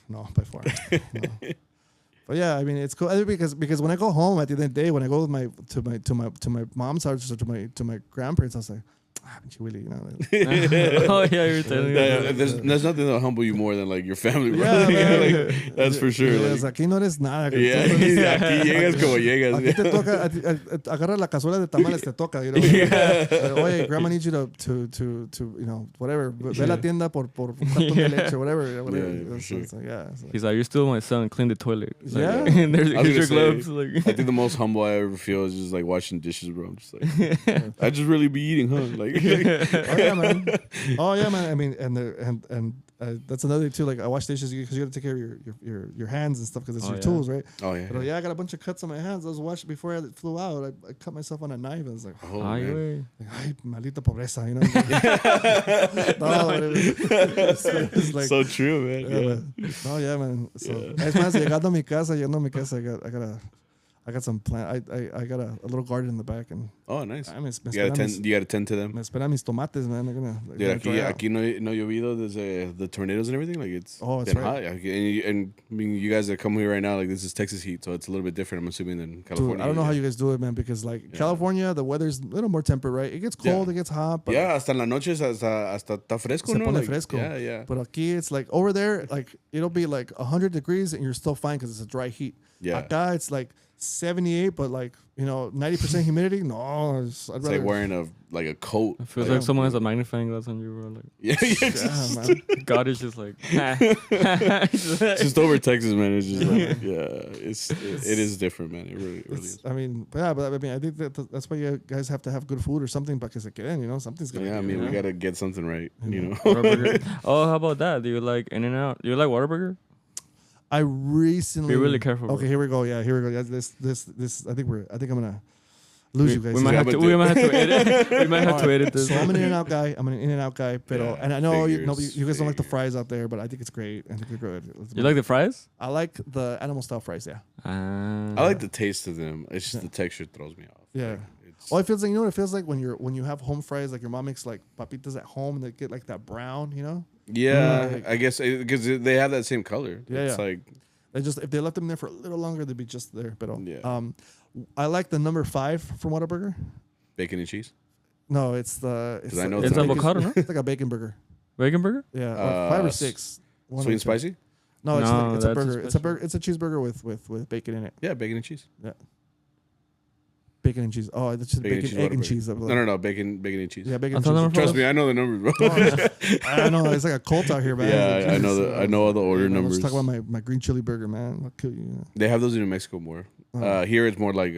No, by far. No. But yeah, I mean, it's cool because when I go home at the end of the day, when I go with to my mom's house or to my grandparents, I was like, Willie, oh yeah, you're telling me. There's nothing that'll humble you more than like your family, bro. Yeah, that's for sure. Aquí no eres nada. Aquí llegas como llegas. Aquí te toca, agarra la cazuela de tamales, te toca. Oye, grandma needs you to whatever. Ve a la tienda por un cartón de leche, whatever. Yeah, sure. He's like, you're still my son. Clean the toilet. Yeah. And there's your gloves. I think the most humble I ever feel is just like washing dishes, bro. I'm just like, I just really be eating, huh? Like, Oh yeah, man. Oh yeah, man. I mean, that's another thing too. Like I wash dishes because you got to take care of your hands and stuff because it's your tools, right? Oh yeah. But yeah, I got a bunch of cuts on my hands. I was washing before I flew out. I cut myself on a knife. I was like, oh man. Ay, maldita pobreza, you know? No, it's like, so true, man. Yeah. Oh yeah, man. So es más, llegando a mi casa, I got some plant. I got a little garden in the back, and oh nice. You gotta tend to them. Me esperan mis tomates, man. They're gonna. Dude, aquí no llovido desde the tornadoes and everything. Like it's it's been right. hot. And I mean, you guys that come here right now, like this is Texas heat, so it's a little bit different. I'm assuming than California. Dude, I don't know how you guys do it, man, because like California, the weather's a little more temperate, right? It gets cold, it gets hot. But hasta en la noche hasta está fresco, se no? pone Like, fresco. Yeah. But aquí it's like over there, like it'll be like 100 degrees and you're still fine because it's a dry heat. Yeah. Acá it's like 78, but like 90% humidity. No, I'd it's like wearing a coat. It feels like someone has a magnifying glass on you, bro. Like, yeah, man. God is just like, just over Texas, man. It's just like, it is different, man. It really is. I mean, I think that's why you guys have to have good food or something, para que se queden, something's gonna. Yeah, I mean, we gotta get something right, Whataburger. Oh, how about that? Do you like In-N-Out? Do you like Whataburger? I recently. Be really careful. Okay, here we go. Yeah, here we go. Yeah, this. I think I'm gonna lose you guys. We might have to edit. We might have to edit this. So I'm an In-N-Out guy. Yeah, and I know you guys don't like the figures. fries out there, but I think it's great. I think they're good. You like the fries? I like the animal style fries. Yeah. I like the taste of them. It's just the texture throws me off. Yeah. Like, Oh, it feels like what it feels like when you have home fries, like your mom makes like papitas at home and they get like that brown, Yeah, Like- I guess because they have that same color. Yeah, It's yeah. like if they left them there for a little longer, they'd be just there. But Yeah. I like the number 5 from Whataburger. bacon and cheese. No, it's the 'Cause I know it's avocado, no? It's like a bacon burger. Bacon burger? Yeah, or 5 or 6. One Sweet or and two. spicy? No, No, it's a that's burger. It's a special. burger. It's a cheeseburger with bacon in it. Yeah, bacon and cheese. Bacon and cheese. Oh, it's just Bacon and bacon, cheese egg and Whataburger. cheese. No, bacon and cheese. Yeah, bacon I and thought cheese. number Trust me, I know the numbers, bro. I know it's like a cult out here, man. Yeah, I know all the order numbers. Let's talk about my green chili burger, man. I'll kill you. They have those in New Mexico more. Here it's more like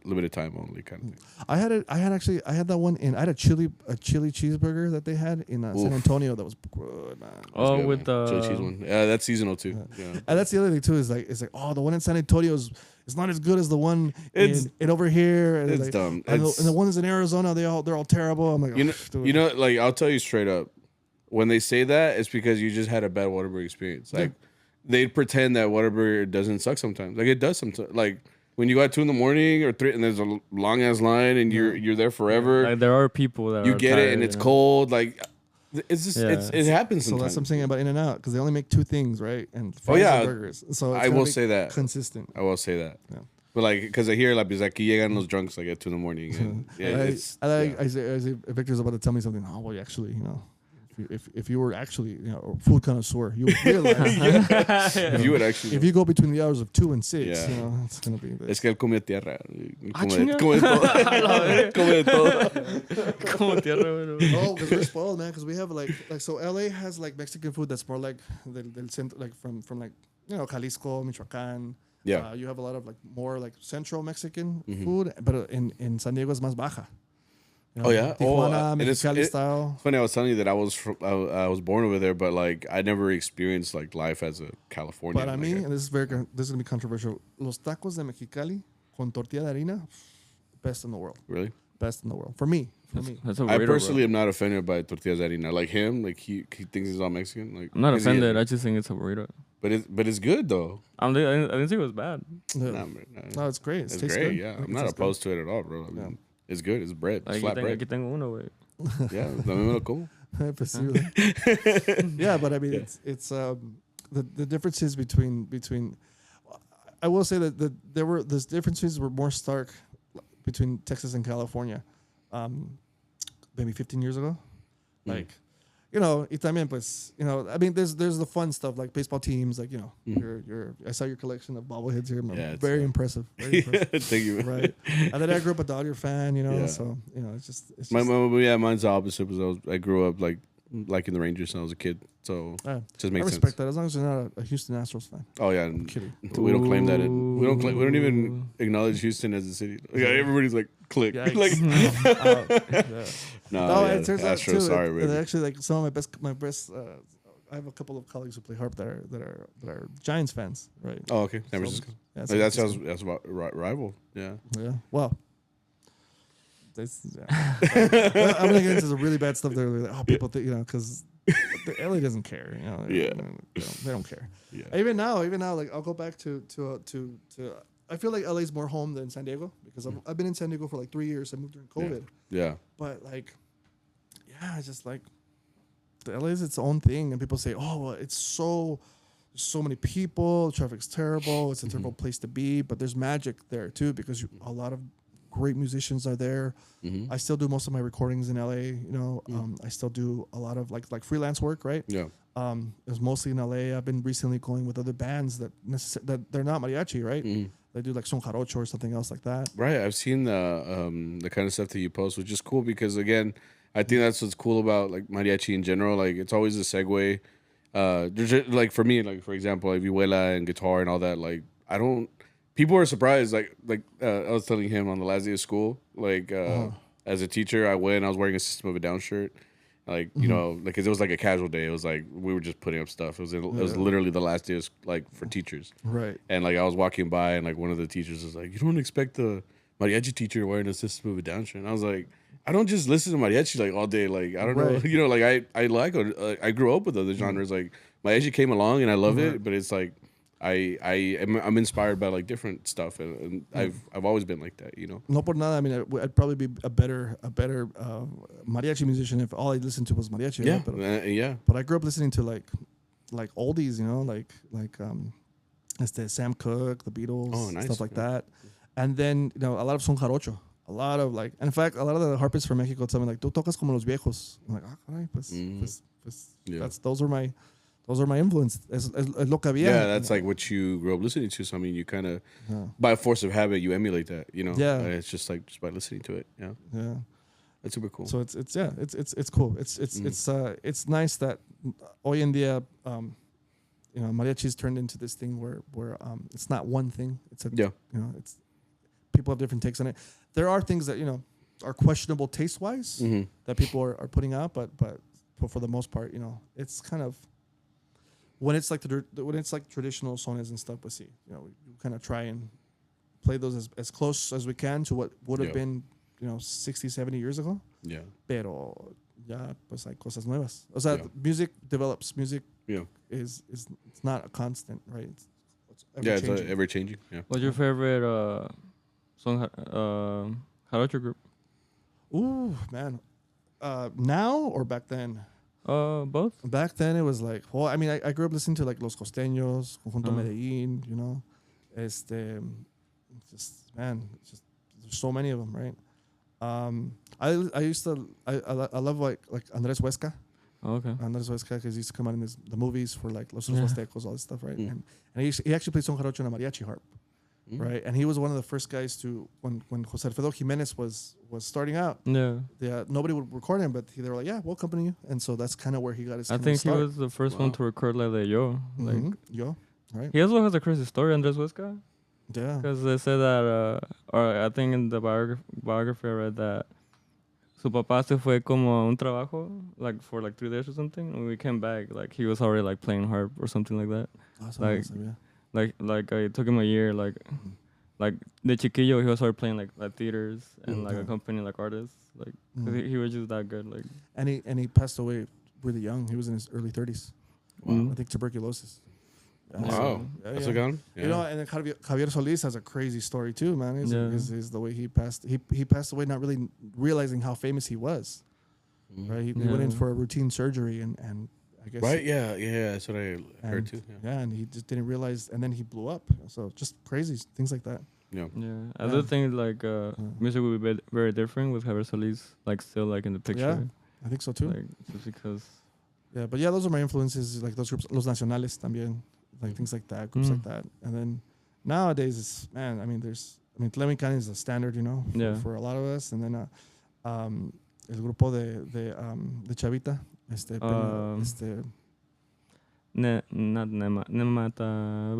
limited time only kind of thing. I had that one in. I had a chili cheeseburger that they had in San Antonio that was good, man. Oh, Good, with man. the chili cheese one. Yeah, that's seasonal too. Yeah. And that's the other thing too is like the one in San Antonio is not as good as the one It's- in over here. And It's like, dumb. And It's- the ones in Arizona, they're all terrible. I'm like, dude. Like I'll tell you straight up, when they say that, it's because you just had a bad Whataburger experience. Like they pretend that Whataburger doesn't suck sometimes. Like it does sometimes. Like when you go at 2 a.m. or 3, and there's a long ass line, and you're there forever. like there are people that You are get tired, it, and it's cold. Like it's just Yeah. it happens So sometimes. that's what I'm saying about In-N-Out because they only make 2 things, right? And fries yeah. and burgers. So it's I gotta will be say that. consistent. I will say that. Yeah. But like, because I hear like, aquí llegan los drunks like at 2 a.m. and I say Victor's about to tell me something. Oh well, actually, if you were actually a food connoisseur, you would realize if you would actually, if you go between the hours of 2 and 6, Yeah. It's gonna be this. es que él come tierra, chinga. come de todo, come de todo. Como tierra, güey. Oh, because we're spoiled, man. Because we have like so LA has like Mexican food that's more like del centro, like from like Jalisco, Michoacán. Yeah. You have a lot of like more like central Mexican food, but in San Diego is más baja. Oh yeah, Tijuana, and it's Mexicali style. funny. I was telling you that I was born over there, but like I never experienced like life as a Californian. But I mean, and this is gonna be controversial. Los tacos de Mexicali con tortilla de harina, best in the world. Really? Best in the world for me. That's a I weirdo, personally bro. am not offended by tortillas de harina. Like him, like he thinks he's all Mexican. Like I'm not 'cause he- offended. I just think it's a burrito. but it's good though. I didn't think it was bad. Yeah. Nah, man, No, it's great. It it's tastes great. good. Yeah, I think I'm it not tastes opposed to it at all, bro. I mean, it's good. It's bread. It's Aquí flat bread. tengo uno, güey. Yeah, también me lo como. good. Pues sí, yeah, but I mean, it's the differences between. I will say that the differences were more stark between Texas and California, maybe 15 years ago, like. Y también pues, I mean, there's the fun stuff like baseball teams, like I saw your collection of bobbleheads here. Yeah, very impressive. Very impressive. Thank you. Right. And then I grew up a Dodger fan, Yeah. so it's just Mine's the opposite because I grew up like liking the Rangers when I was a kid. So just makes I respect sense. that as long as you're not a Houston Astros fan. Oh yeah, I'm kidding. we don't claim that. We don't even acknowledge Houston as a city. Yeah, everybody's like click. Like, no, it turns out Astros. too. Sorry, baby. Actually, like some of my best. I have a couple of colleagues who play harp that are Giants fans, right? Oh, okay. San Francisco. Yeah, That's about rival. Yeah. Yeah. Well. I'm gonna get into some really bad stuff there. Like, people think, because LA doesn't care. They don't care. Yeah. Even now, like I'll go back to. I feel like LA's more home than San Diego because I've been in San Diego for like 3 years. I moved during COVID. Yeah. But like, it's just like the LA is its own thing, and people say, "Oh, well, it's so many people. Traffic's terrible. It's a terrible place to be." But there's magic there too because a lot of great musicians are there. I still do most of my recordings in LA. I still do a lot of like freelance work, right? Yeah. It was mostly in LA. I've been recently going with other bands that they're not mariachi, right? They do like son jarocho or something else like that. Right. I've seen the kind of stuff that you post, which is cool because again, I think that's what's cool about like mariachi in general. Like it's always a segue. Like for me, like for example, like vihuela and guitar and all that. Like I don't. People are surprised. Like I was telling him on the last day of school. Like as a teacher, I was wearing a System of a Down shirt. Like like it was like a casual day. It was like we were just putting up stuff. It was literally the last day of, like for teachers. Right. And like I was walking by and like one of the teachers was like, "You don't expect the mariachi teacher wearing a System of a Down shirt." And I was like, I don't just listen to mariachi like all day. Like I don't know. Like I like I grew up with other genres. Like mariachi came along and I love it, but it's like I'm inspired by like different stuff, and I've always been like that, No por nada. I mean, I'd probably be a better mariachi musician if all I listened to was mariachi. Yeah, But I grew up listening to like oldies, like Sam Cooke, the Beatles, stuff like that, and then a lot of son jarocho. A lot of like, in fact, a lot of the harpists from Mexico tell me like, "Tú tocas como los viejos." I'm like, caray, pues, those are my influence. Es lo que había. Yeah, that's like what you grew up listening to. So I mean, you kind of, by force of habit, you emulate that. Yeah. It's just like by listening to it. Yeah. Yeah. That's super cool. So it's cool. It's nice that hoy en día, mariachi's turned into this thing where it's not one thing. It's it's people have different takes on it. There are things that are questionable taste wise that people are putting out, but for the most part, it's kind of. When it's like traditional sones and stuff, we kind of try and play those as close as we can to what would have been 60, 70 years ago. Yeah. Pero ya pues hay cosas nuevas. O sea, music develops. Music is it's not a constant, right? It's ever changing. Yeah. What's your favorite song jarocho group? Ooh, man. Now or back then? Both. Back then it was like, well, I mean, I grew up listening to like Los Costeños, Conjunto Medellín, just there's so many of them, right? I love like Andres Huesca. Oh, okay. Andres Huesca, because he used to come out in the movies for like Los Huastecos, all this stuff, right? And he actually played son jarocho on a mariachi harp. Right, and he was one of the first guys to when Jose Alfredo Jimenez was starting out. Yeah, nobody would record him, but they were like, "Yeah, we'll accompany you," and so that's kind of where he got his. I think he was the first one to record like the yo, yo, right? He also has a crazy story, Andres Huesca. Yeah, because they said that, or I think in the biography I read that su papá se fue como un trabajo like for like 3 days or something, and when we came back, like he was already like playing harp or something like that. Like. Awesome, yeah. Like it took him a year, like de chiquillo he was already playing like theaters and like accompanying like artists, like he was just that good, like. And he passed away really young. He was in his early 30s. Wow. I think tuberculosis. Wow, that's a gun. Yeah. And then Javier Solis has a crazy story too, man. Is the way he passed. He passed away not really realizing how famous he was. Right, he went in for a routine surgery and. I guess right, yeah, that's what I heard too. Yeah, and he just didn't realize, and then he blew up. So just crazy things like that. Yeah. I do think like music would be very different with Javier Solis, like still like in the picture. Yeah, I think so too. Like just because. Yeah, but those are my influences, like those groups, Los Nacionales también, like things like that, groups like that. And then nowadays, it's Tlemicán is a standard, for a lot of us. And then el grupo de Chavita.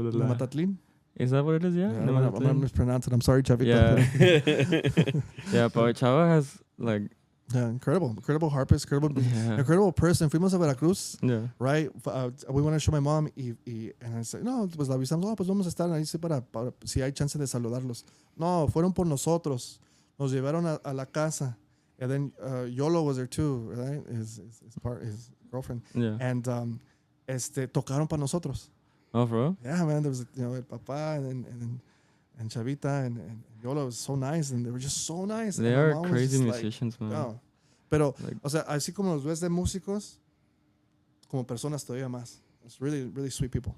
Nematatlin. Is that what it is? Yeah. I'm gonna mispronounce it. I'm sorry, Chavita. Yeah. Yeah, but Chava has like. Yeah, incredible harpist, incredible person. Fuimos a Veracruz, right? We want to show my mom, and I said, no, pues la avisamos, no, pues vamos a estar ahí para si hay chance de saludarlos. No, fueron por nosotros. Nos llevaron a la casa, and then Yolo was there too, right? His girlfriend, and tocaron para nosotros. Oh, bro. Yeah, man. There was el papá and Chavita and Yolo was so nice, and they were just so nice. They are crazy musicians, man. Oh. Pero, o sea, así como los ves de músicos, como personas todavía más. It's really, really sweet people.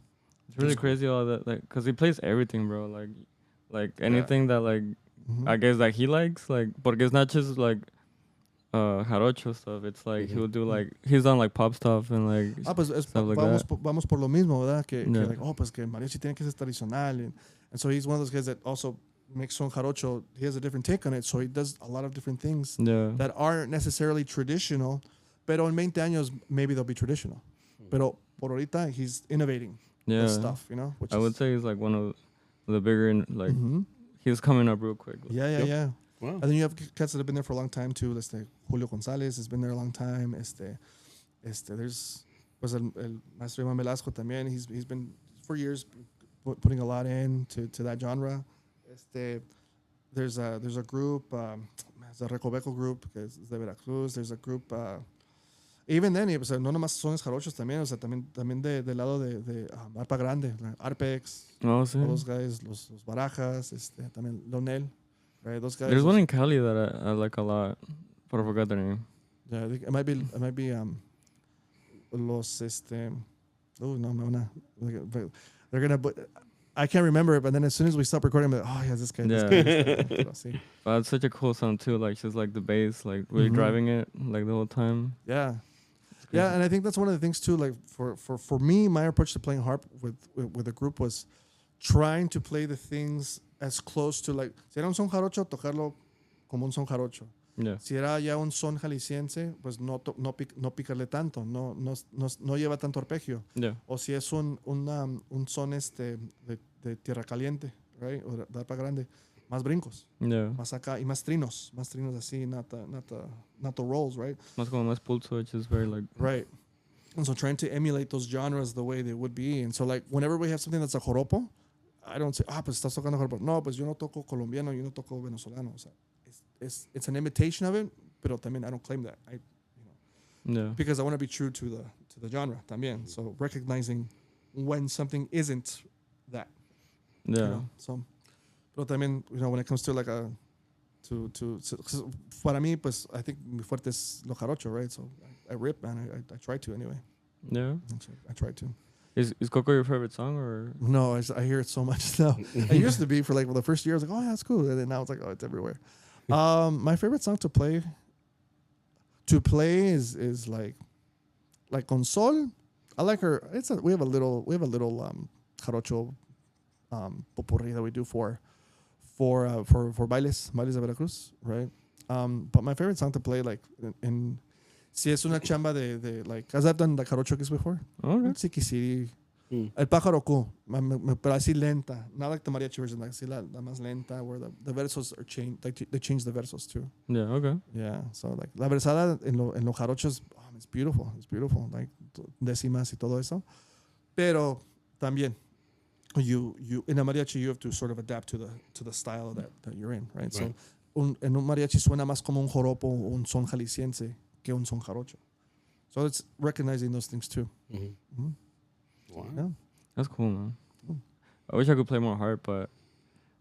It's really crazy all that, like, because he plays everything, bro. Like anything that, like, I guess that he likes, like, porque it's not just like jarocho stuff. It's like he'll do like he's on like pop stuff and like stuff like that. Vamos por lo mismo, ¿verdad? Que like, oh, pues que mariachi tiene que ser tradicional, and so he's one of those guys that also makes son jarocho. He has a different take on it, so he does a lot of different things that aren't necessarily traditional. Pero en 20 años maybe they'll be traditional. Pero por ahorita he's innovating stuff, you know. Which I would say he's like one of the bigger like he's coming up real quick. Yeah. Wow. And then you have cats that have been there for a long time too. Julio González has been there a long time. There's el Maestro Iván Velasco también. He's been for years putting a lot into that genre. There's a group, the Recoveco group, que es de Veracruz. There's a group. Even then, o sea, no nomás sones jarochos también, o sea, también del lado de arpa grande, Arpex. Oh, sí. Those guys, los Barajas, también Lonel. Right, those guys. There's one in Cali that I like a lot, but I forgot the name. Yeah, I think it might be los they're gonna I can't remember it, but then as soon as we stop recording, I'm like, oh yeah, this guy. But it's such a cool sound too. Like just like the bass, like really driving it like the whole time. Yeah, and I think that's one of the things too. Like for me, my approach to playing harp with a group was trying to play the things as close to like si era un son jarocho, tocarlo como un son jarocho. Yeah. Si era ya un son jalisciense, pues no picarle tanto, no lleva tanto arpegio. Yeah. O si es un son de tierra caliente, right? O de arpa grande, más brincos. Yeah. Más acá y más trinos así, not the rolls, right? Más pulso, which is very like right. And so trying to emulate those genres the way they would be, and so like whenever we have something that's a joropo, I don't say, pues estás tocando joropo. No, pues yo no toco colombiano, yo no toco venezolano. O sea, it's an imitation of it, pero también I don't claim that. Because I want to be true to the genre también. So recognizing when something isn't that. Yeah. You know? So, pero también, when it comes to like para mí, pues I think mi fuerte es lo jarocho, right? So I rip, man. I try to anyway. Yeah. I try to. Is Coco your favorite song or? No, I hear it so much now. I used to be for like the first year. I was like, oh yeah, that's cool. And then now it's like, oh, it's everywhere. My favorite song to play is like Consol. I like her. We have a little jarocho popurrí that we do for bailes de Veracruz, right? But my favorite song to play like in si es una chamba de like, as I've done the jarocho gigs before. Okay. Siki El pájaro Q, pero así lenta, not like the mariachi version, like así la más lenta, where the versos are changed, like they change the versos too. Yeah, okay. Yeah, so like la versada en los jarochos, it's beautiful, like décimas y todo eso. Pero también, you in a mariachi you have to sort of adapt to the style that you're in, right? So en un mariachi suena más como un joropo, un son jalisciense que un son jarocho. So it's recognizing those things too. Wow. Yeah. That's cool, man. I wish I could play more harp, but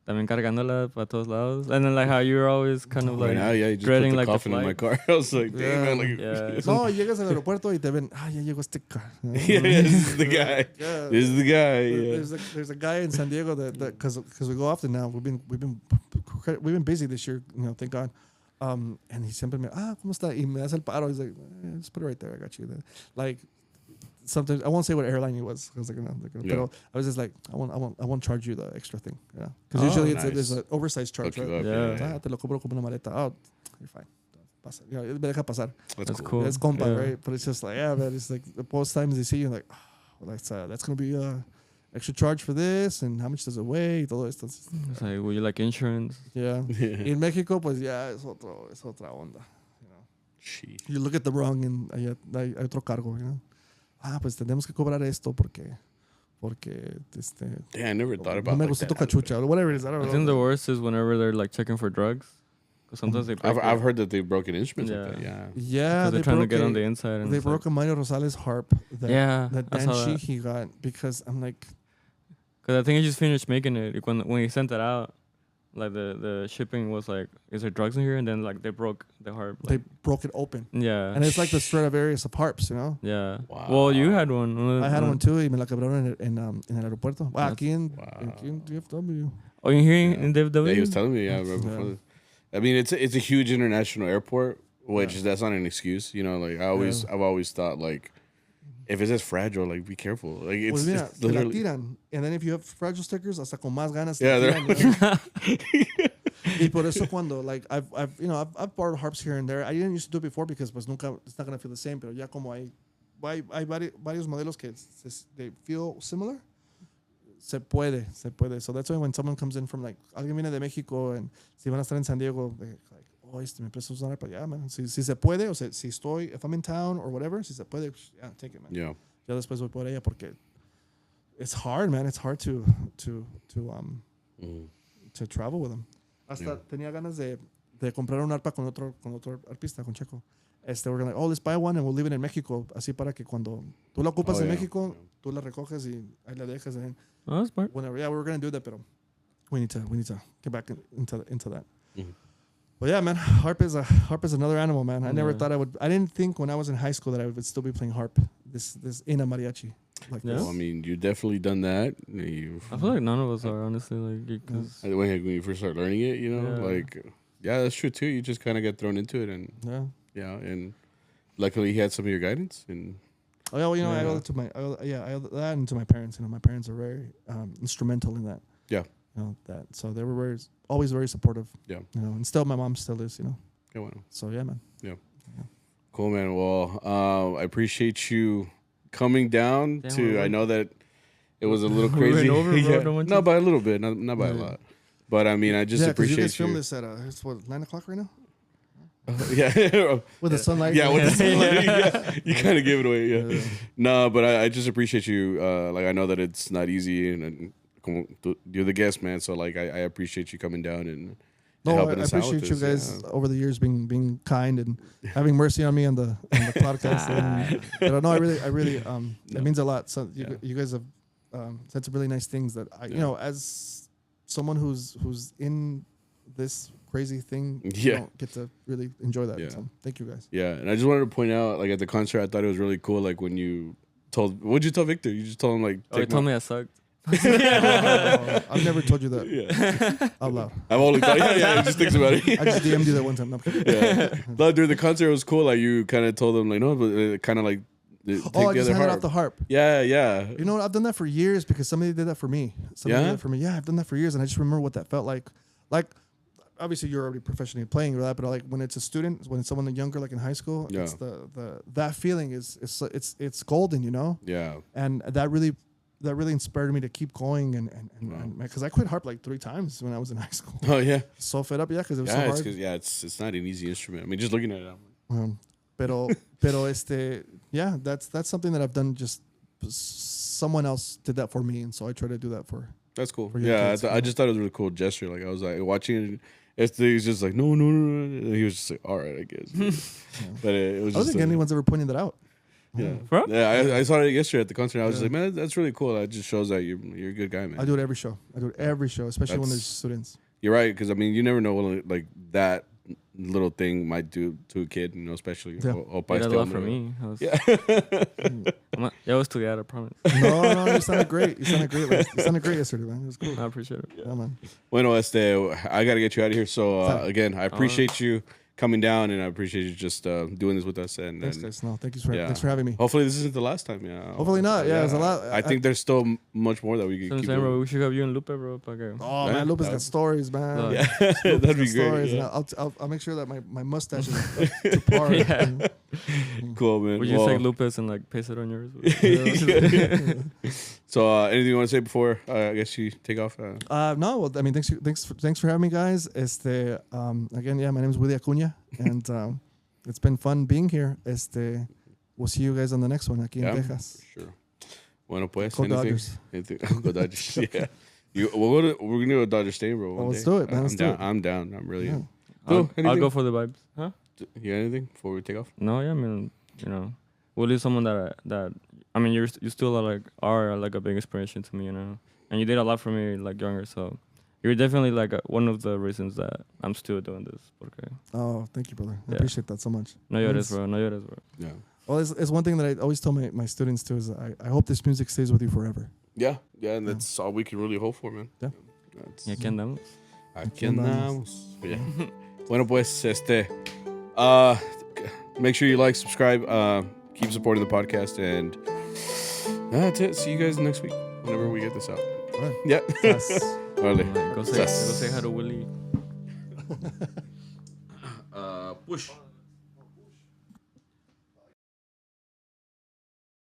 también cargándola para todos lados. And then like how you're always kind of like now, you just dreading put the like coffin the in my flight. car. I was like, damn, man. Like, no, llegas al aeropuerto y te ven, ya llegó este car. Yeah, this is the guy. Yeah. This is the guy. Yeah. There's a guy in San Diego that because we go often now. We've been busy this year, thank God. And he siempre me, ¿cómo está? Y me hace el paro. He's like, just put it right there. I got you. Like, sometimes I won't say what airline he was because but I was just like, I won't charge you the extra thing, because usually there's an oversized charge, right? Yeah. Te lo cobro como una maleta. Oh, you're fine. pasa. You know, me deja pasar. That's cool. That's compa, right? But it's just like, yeah, man. It's like most times they see you, like, oh, that's gonna be extra charge for this, and how much does it weigh? Todo esto. It's like, would you like insurance? Yeah. In Mexico, pues ya es otra onda. You know. Jeez. You look at the wrong and hay otro cargo, you know. Pues tenemos que cobrar esto porque Yeah, I never thought about no me like gustó tu that. cachucha or whatever it is. I don't know. I think the worst is whenever they're like checking for drugs. Because sometimes they I've heard that they've broken instruments like that. Yeah, because they're trying to get on the inside. And they broke a Mario Rosales harp that Dan Sheehy got because I'm like... Because I think he just finished making it. When he sent it out, like the shipping was like, is there drugs in here? And then like they broke the harp. Like, they broke it open. Yeah. And it's like the Stradivarius of harps, you know? Yeah. Wow. Well, you had one. I had one too y me la quebraron en el aeropuerto. Aquí en DFW. Oh, you're hearing in DFW? Yeah, he was telling me, yeah, right before this. I mean, it's a huge international airport, which that's not an excuse. You know, like I've always thought like, if it's as fragile, like be careful. Like it's, pues mira, it's literally. te la tiran. And then if you have fragile stickers, hasta con más ganas. Yeah, y por eso cuando like I've borrowed harps here and there. I didn't used to do it before because pues nunca it's not gonna feel the same. Pero ya como hay varios modelos que they feel similar. Se puede. So that's why when someone comes in from like alguien viene de México and si van a estar en San Diego, like, oh, me prestas una harpa, yeah, man. Si se puede, o sea, si estoy, if I'm in town or whatever, si se puede, yeah, take it, man. Yeah. Ya después voy por ella porque it's hard, man. It's hard to travel with them. Hasta tenía ganas de comprar un arpa con otro arpista, con Checo. We're gonna let's buy one and we'll leave it in Mexico, así para que cuando tú la ocupas en México, tú la recoges y ahí la dejas. And that's smart. whenever, yeah, we were gonna do that, pero we need to get back into that. Mm-hmm. But yeah, man, harp is another animal, man. I never thought I didn't think when I was in high school that I would still be playing harp. This in a mariachi. Like this. Well, I mean, you definitely done that. I feel like none of us are, honestly, like because when you first start learning it, you know, like that's true too. You just kind of get thrown into it, and and luckily he had some of your guidance. And I owe that to I owe that and to my parents. You know, my parents are very instrumental in that. Yeah. You know that, so they were always very supportive. Yeah. You know, and still my mom still is. You know. Yeah. Well. So yeah, man. Yeah. Cool, man. Well, I appreciate you coming down to. I know that it was a little crazy. No, by a little bit, not by a lot. But I mean, I just appreciate you. You guys filmed this at it's what 9 o'clock right now. Yeah. With the sunlight. Yeah, with the sunlight. Yeah. You kind of gave it away. Yeah. No, but I just appreciate you. Like I know that it's not easy, and you're the guest, man. So like I appreciate you coming down and helping us out. I appreciate you guys over the years being kind and having mercy on me on the podcast. But no, I really it means a lot. So you guys have said some really nice things that I, you know, as someone who's in this crazy thing, you don't get to really enjoy that. So thank you guys. Yeah, and I just wanted to point out, like at the concert, I thought it was really cool. Like when you what'd you tell Victor? You just told him like. Oh, he told me I sucked. I've never told you that out loud. I've only thought, he just thinks about it. I just DM'd you that one time. No, but during the concert, it was cool. Like you kind of told them, like, no, but kind of like. I just handed off the harp. Yeah. You know what? I've done that for years because somebody did that for me. Yeah, I've done that for years, and I just remember what that felt like. Like, obviously, you're already professionally playing or that, but like when it's a student, when it's someone younger, like in high school, it's that feeling it's golden, you know. Yeah. And that really inspired me to keep going and because I quit harp like 3 times when I was in high school. Oh yeah. So fed up, because it was so hard. It's not an easy instrument. I mean, just looking at it. Pero that's something that I've done. Just someone else did that for me, and so I try to do that for. That's cool. For kids, I just thought it was a really cool gesture. Like I was like watching it. He was just like no. And he was just like, all right, I guess. But it was. I don't think anyone's ever pointed that out. Yeah, I saw it yesterday at the concert. I was just like, man, that's really cool. That just shows that you're a good guy, man. I do it every show. Especially when there's students. You're right, because I mean, you never know what like that little thing might do to a kid, you know, especially. That's a lot for me. I was too bad, I promise. No, you sounded great. You sounded great yesterday, man. It was cool. I appreciate it. Yeah, man. Bueno, I gotta get you out of here. So again, I appreciate you coming down, and I appreciate you just doing this with us. And thanks, guys. No, thanks for having me. Hopefully, this isn't the last time. Yeah. Hopefully not. Yeah, there's a lot. I think there's still much more that we could keep doing. Bro, we should have you and Lupe, bro. Oh man, Lupe's got stories, man. Yeah, that'd be great. Yeah. I'll make sure that my mustache is up to par. Yeah. Cool, man. Would you take Lupus and like paste it on yours? So, anything you want to say before I guess you take off? No, well, I mean, thanks for having me, guys. Again, yeah, my name is Willie Acuña, and it's been fun being here. We'll see you guys on the next one aquí in Texas. Sure. Bueno, pues, Go Dodgers. Go Dodgers. Yeah. We're gonna go to Dodger Stadium, bro. Let's do it, man. I'm down. I'm really. Yeah. Cool. I'll go for the vibes. Huh? You got anything before we take off? No, yeah, I mean, Willie's someone that I mean, you still are like a big inspiration to me, and you did a lot for me like younger, so you're definitely like one of the reasons that I'm still doing this. Okay. Oh, thank you, brother. I appreciate that so much. No llores, bro. Yeah. Well, it's one thing that I always tell my students too is I hope this music stays with you forever. Yeah, and that's all we can really hope for, man. Yeah. Y aquí andamos. Aquí andamos. Yeah. Bueno, pues, make sure you like, subscribe, keep supporting the podcast, and that's it. See you guys next week whenever we get this out. All right. Yeah. Vale. Go say hi to Willie. Push.